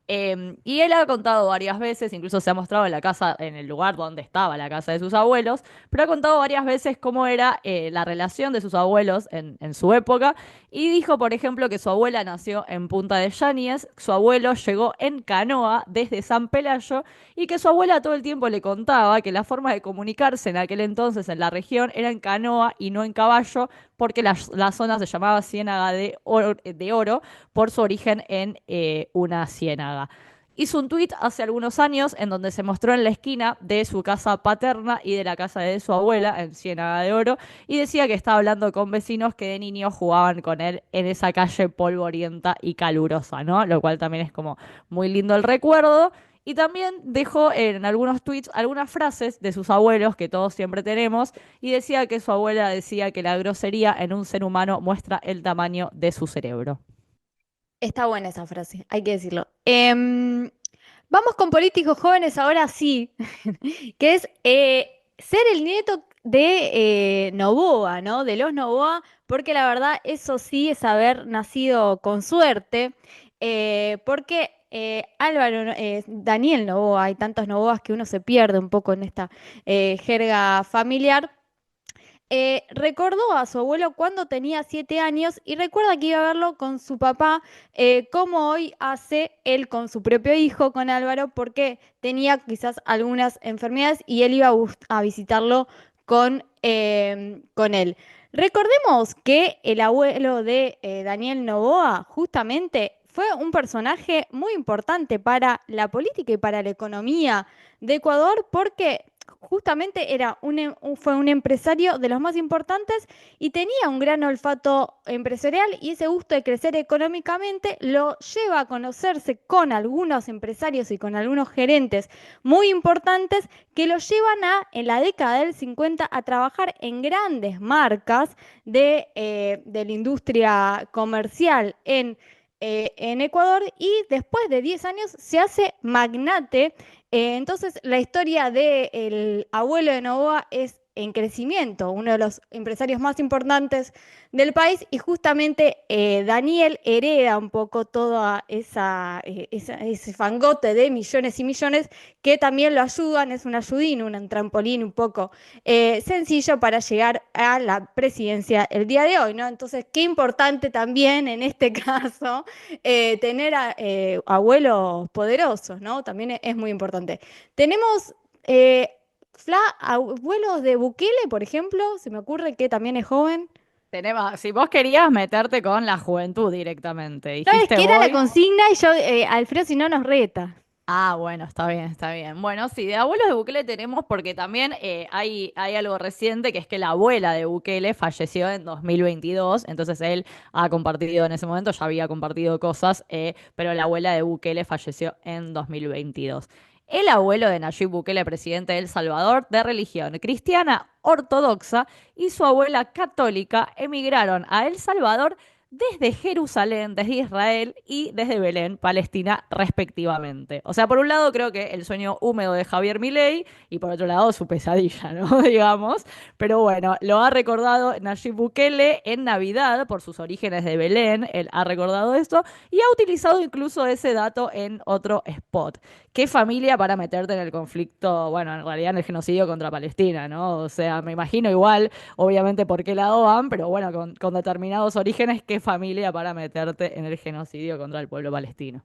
Y él ha contado varias veces, incluso se ha mostrado en la casa, en el lugar donde estaba la casa de sus abuelos, pero ha contado varias veces cómo era la relación de sus abuelos en su época. Y dijo, por ejemplo, que su abuela nació en Punta de Yáñez, su abuelo llegó en canoa desde San Pelayo y que su abuela todo el tiempo le contaba que la forma de comunicarse en aquel entonces en la región era en canoa y no en caballo, porque la zona se llamaba Ciénaga de Oro por su origen en una ciénaga. Hizo un tuit hace algunos años en donde se mostró en la esquina de su casa paterna y de la casa de su abuela en Ciénaga de Oro y decía que estaba hablando con vecinos que de niños jugaban con él en esa calle polvorienta y calurosa, ¿no? Lo cual también es como muy lindo el recuerdo. Y también dejó en algunos tweets algunas frases de sus abuelos que todos siempre tenemos y decía que su abuela decía que la grosería en un ser humano muestra el tamaño de su cerebro. Está buena esa frase, hay que decirlo. Vamos con políticos jóvenes ahora sí, que es ser el nieto de Noboa, ¿no? De los Noboa, porque la verdad eso sí es haber nacido con suerte, porque Álvaro, Daniel Noboa, hay tantos Noboas que uno se pierde un poco en esta jerga familiar. Recordó a su abuelo cuando tenía 7 años y recuerda que iba a verlo con su papá, como hoy hace él con su propio hijo, con Álvaro, porque tenía quizás algunas enfermedades y él iba a visitarlo con él. Recordemos que el abuelo de Daniel Noboa justamente fue un personaje muy importante para la política y para la economía de Ecuador porque justamente fue un empresario de los más importantes y tenía un gran olfato empresarial y ese gusto de crecer económicamente lo lleva a conocerse con algunos empresarios y con algunos gerentes muy importantes que lo llevan en la década del 50 a trabajar en grandes marcas de la industria comercial en Ecuador y después de 10 años se hace magnate. Entonces, la historia del abuelo de Novoa es en crecimiento, uno de los empresarios más importantes del país, y justamente Daniel hereda un poco toda ese fangote de millones y millones que también lo ayudan, es un ayudín, un trampolín un poco sencillo para llegar a la presidencia el día de hoy, ¿no? Entonces, qué importante también en este caso tener abuelos poderosos, ¿no? También es muy importante. Tenemos eh, abuelos de Bukele, por ejemplo, se me ocurre que también es joven. Tenemos, si vos querías meterte con la juventud directamente, ¿Sabes dijiste qué era la voy. consigna? Y yo, Alfredo, si no nos reta. Ah, bueno, está bien, está bien. Bueno, sí, de abuelos de Bukele tenemos porque también hay algo reciente que es que la abuela de Bukele falleció en 2022, entonces él ha compartido en ese momento, ya había compartido cosas, pero la abuela de Bukele falleció en 2022. El abuelo de Nayib Bukele, presidente de El Salvador, de religión cristiana ortodoxa, y su abuela católica emigraron a El Salvador desde Jerusalén, desde Israel y desde Belén, Palestina, respectivamente. O sea, por un lado creo que el sueño húmedo de Javier Milei y por otro lado su pesadilla, ¿no? Digamos. Pero bueno, lo ha recordado Nayib Bukele en Navidad por sus orígenes de Belén, él ha recordado esto y ha utilizado incluso ese dato en otro spot. ¿Qué familia para meterte en el conflicto, bueno, en realidad en el genocidio contra Palestina, ¿no? O sea, me imagino igual obviamente por qué lado van, pero bueno, con determinados orígenes, qué familia para meterte en el genocidio contra el pueblo palestino.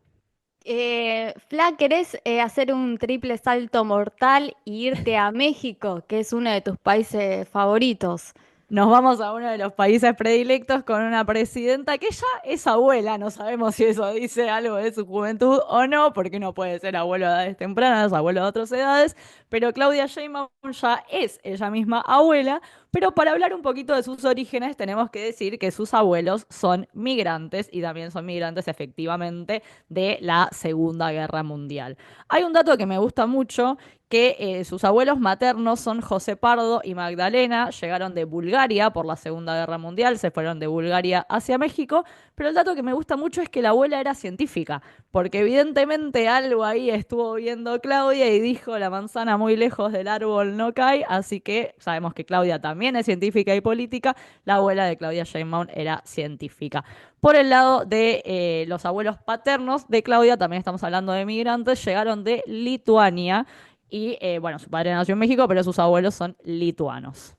Fla, ¿querés hacer un triple salto mortal e irte a México, que es uno de tus países favoritos? Nos vamos a uno de los países predilectos con una presidenta que ya es abuela, no sabemos si eso dice algo de su juventud o no, porque no puede ser abuelo de edades tempranas, abuelo de otras edades, pero Claudia Sheinbaum ya es ella misma abuela, pero para hablar un poquito de sus orígenes tenemos que decir que sus abuelos son migrantes y también son migrantes efectivamente de la Segunda Guerra Mundial. Hay un dato que me gusta mucho que sus abuelos maternos son José Pardo y Magdalena, llegaron de Bulgaria por la Segunda Guerra Mundial, se fueron de Bulgaria hacia México, pero el dato que me gusta mucho es que la abuela era científica, porque evidentemente algo ahí estuvo viendo Claudia y dijo la manzana muy lejos del árbol no cae, así que sabemos que Claudia también es científica y política, la abuela de Claudia Sheinbaum era científica. Por el lado de los abuelos paternos de Claudia, también estamos hablando de migrantes, llegaron de Lituania. Y bueno, su padre nació en México, pero sus abuelos son lituanos.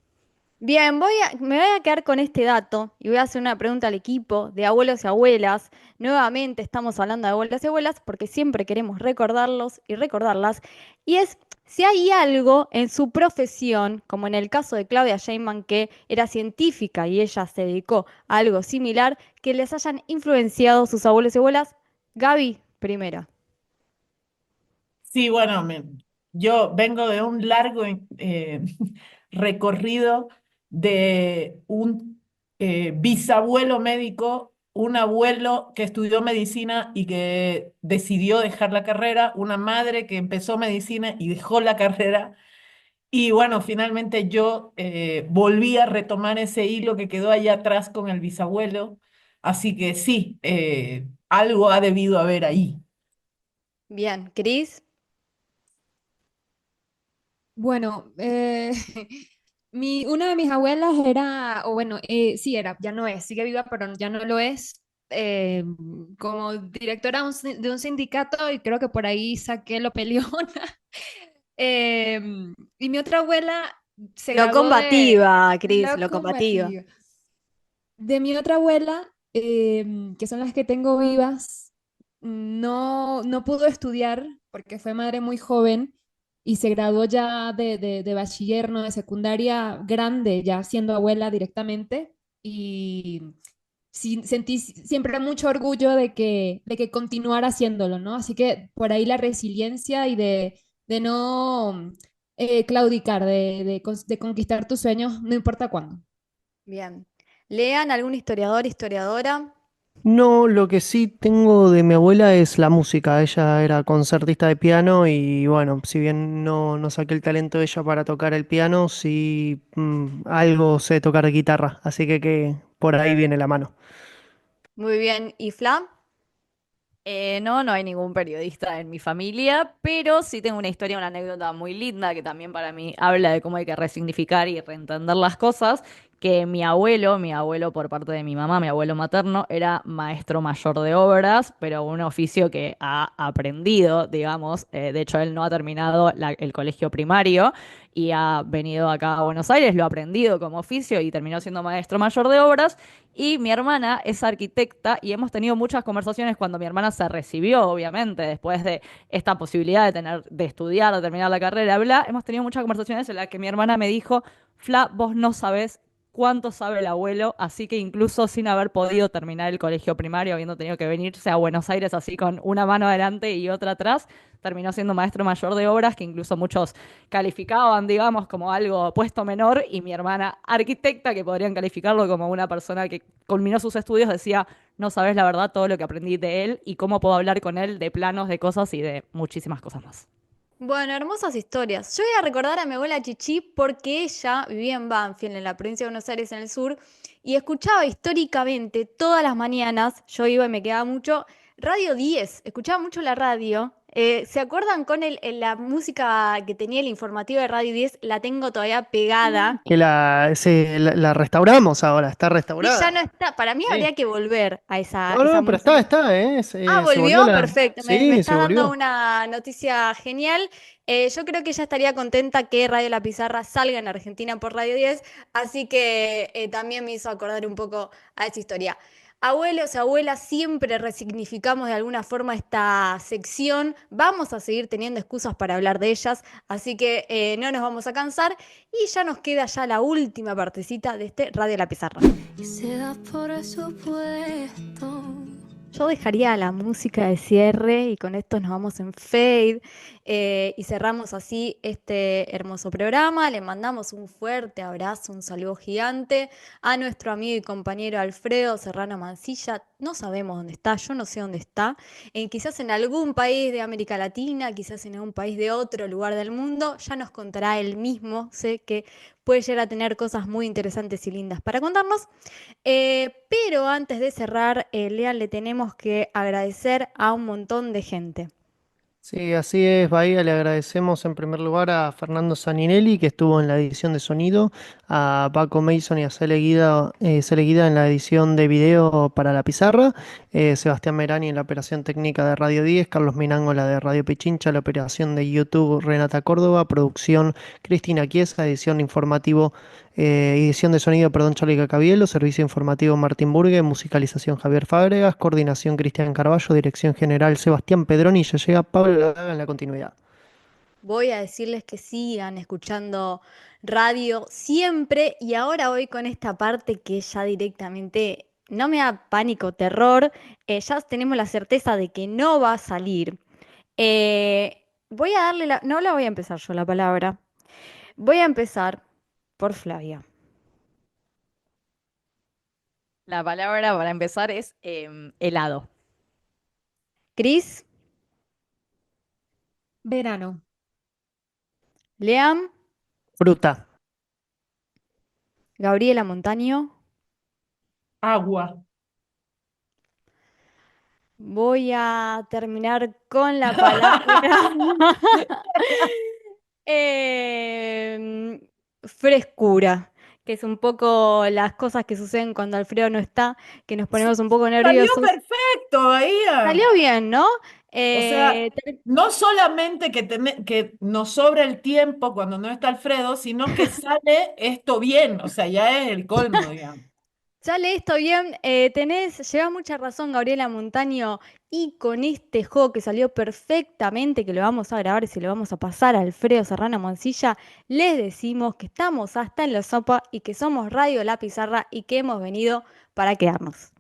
Bien, me voy a quedar con este dato y voy a hacer una pregunta al equipo de abuelos y abuelas. Nuevamente estamos hablando de abuelos y abuelas porque siempre queremos recordarlos y recordarlas. Y es si hay algo en su profesión, como en el caso de Claudia Sheinbaum, que era científica y ella se dedicó a algo similar, que les hayan influenciado sus abuelos y abuelas. Gaby, primero. Sí, bueno, yo vengo de un largo recorrido de un bisabuelo médico, un abuelo que estudió medicina y que decidió dejar la carrera, una madre que empezó medicina y dejó la carrera. Y bueno, finalmente yo volví a retomar ese hilo que quedó allá atrás con el bisabuelo. Así que sí, algo ha debido haber ahí. Bien, Cris. Bueno, una de mis abuelas era, o bueno, sí era, ya no es, sigue viva, pero ya no lo es, como directora de un sindicato y creo que por ahí saqué lo peleona. Y mi otra abuela se Lo graduó de combativa, Cris, lo lo combativa. combativa. De mi otra abuela, que son las que tengo vivas, no pudo estudiar porque fue madre muy joven y se graduó ya de bachiller, no de secundaria grande, ya siendo abuela directamente. Y sí, sentí siempre mucho orgullo de que continuara haciéndolo, ¿no? Así que por ahí la resiliencia y de no claudicar, de conquistar tus sueños, no importa cuándo. Bien. ¿Lean algún historiador, historiadora? No, lo que sí tengo de mi abuela es la música. Ella era concertista de piano y bueno, si bien no saqué el talento de ella para tocar el piano, sí algo sé tocar guitarra, así que por ahí viene la mano. Muy bien. ¿Y Fla? No, no hay ningún periodista en mi familia, pero sí tengo una historia, una anécdota muy linda que también para mí habla de cómo hay que resignificar y reentender las cosas, que mi abuelo por parte de mi mamá, mi abuelo materno, era maestro mayor de obras, pero un oficio que ha aprendido, digamos, de hecho él no ha terminado el colegio primario y ha venido acá a Buenos Aires, lo ha aprendido como oficio y terminó siendo maestro mayor de obras. Y mi hermana es arquitecta y hemos tenido muchas conversaciones cuando mi hermana se recibió, obviamente, después de esta posibilidad de tener, de estudiar, de terminar la carrera, bla, hemos tenido muchas conversaciones en las que mi hermana me dijo, Fla, vos no sabés cuánto sabe el abuelo, así que incluso sin haber podido terminar el colegio primario, habiendo tenido que venirse a Buenos Aires así con una mano adelante y otra atrás, terminó siendo maestro mayor de obras, que incluso muchos calificaban, digamos, como algo puesto menor, y mi hermana arquitecta, que podrían calificarlo como una persona que culminó sus estudios, decía, no sabes la verdad todo lo que aprendí de él y cómo puedo hablar con él de planos, de cosas y de muchísimas cosas más. Bueno, hermosas historias. Yo voy a recordar a mi abuela Chichi porque ella vivía en Banfield, en la provincia de Buenos Aires, en el sur, y escuchaba históricamente todas las mañanas, yo iba y me quedaba mucho, Radio 10, escuchaba mucho la radio. ¿Se acuerdan con la música que tenía el informativo de Radio 10? La tengo todavía pegada. Que la restauramos ahora, está Sí, ya no restaurada. está. Para mí Sí. habría que volver a No, esa no, pero está, música. está, ¿eh? Ah, Se volvió volvió, la. perfecto. Me Sí, se estás dando volvió. una noticia genial. Yo creo que ella estaría contenta que Radio La Pizarra salga en Argentina por Radio 10, así que también me hizo acordar un poco a esa historia. Abuelos, abuelas, siempre resignificamos de alguna forma esta sección. Vamos a seguir teniendo excusas para hablar de ellas, así que no nos vamos a cansar y ya nos queda ya la última partecita de este Radio La Pizarra. Y se da por supuesto. Yo dejaría la música de cierre y con esto nos vamos en fade y cerramos así este hermoso programa. Le mandamos un fuerte abrazo, un saludo gigante a nuestro amigo y compañero Alfredo Serrano Mancilla. No sabemos dónde está, yo no sé dónde está. Quizás en algún país de América Latina, quizás en algún país de otro lugar del mundo. Ya nos contará él mismo. Sé que puede llegar a tener cosas muy interesantes y lindas para contarnos. Pero antes de cerrar, Lea, le tenemos que agradecer a un montón de gente. Sí, así es, Bahía. Le agradecemos en primer lugar a Fernando Saninelli, que estuvo en la edición de sonido, a Paco Mason y a Cele Guida en la edición de video para la pizarra, Sebastián Merani en la operación técnica de Radio 10, Carlos Minango de Radio Pichincha, la operación de YouTube Renata Córdoba, producción Cristina Chiesa, edición de sonido, perdón, Charlie Cacabielo, servicio informativo Martín Burgue, musicalización Javier Fábregas, coordinación Cristian Carballo, dirección general Sebastián Pedroni y ya llega Pablo Ladaga en la continuidad. Voy a decirles que sigan escuchando radio siempre y ahora voy con esta parte que ya directamente no me da pánico, terror. Ya tenemos la certeza de que no va a salir. Voy a darle no la voy a empezar yo la palabra. Voy a empezar por Flavia. La palabra para empezar es helado. Cris, Verano. Leam, Fruta. Gabriela Montaño. Agua. Voy a terminar con la palabra em, frescura, que es un poco las cosas que suceden cuando Alfredo no está, que nos ponemos un poco Salió nerviosos. perfecto, Bahía. Salió bien, ¿no? O sea, Eh, no solamente que nos sobra el tiempo cuando no está Alfredo, sino que sale esto bien. O sea, ya es el colmo, digamos. Sale esto bien, llevas mucha razón, Gabriela Montaño, y con este juego que salió perfectamente, que lo vamos a grabar y se lo vamos a pasar a Alfredo Serrano Mancilla, les decimos que estamos hasta en la sopa y que somos Radio La Pizarra y que hemos venido para quedarnos.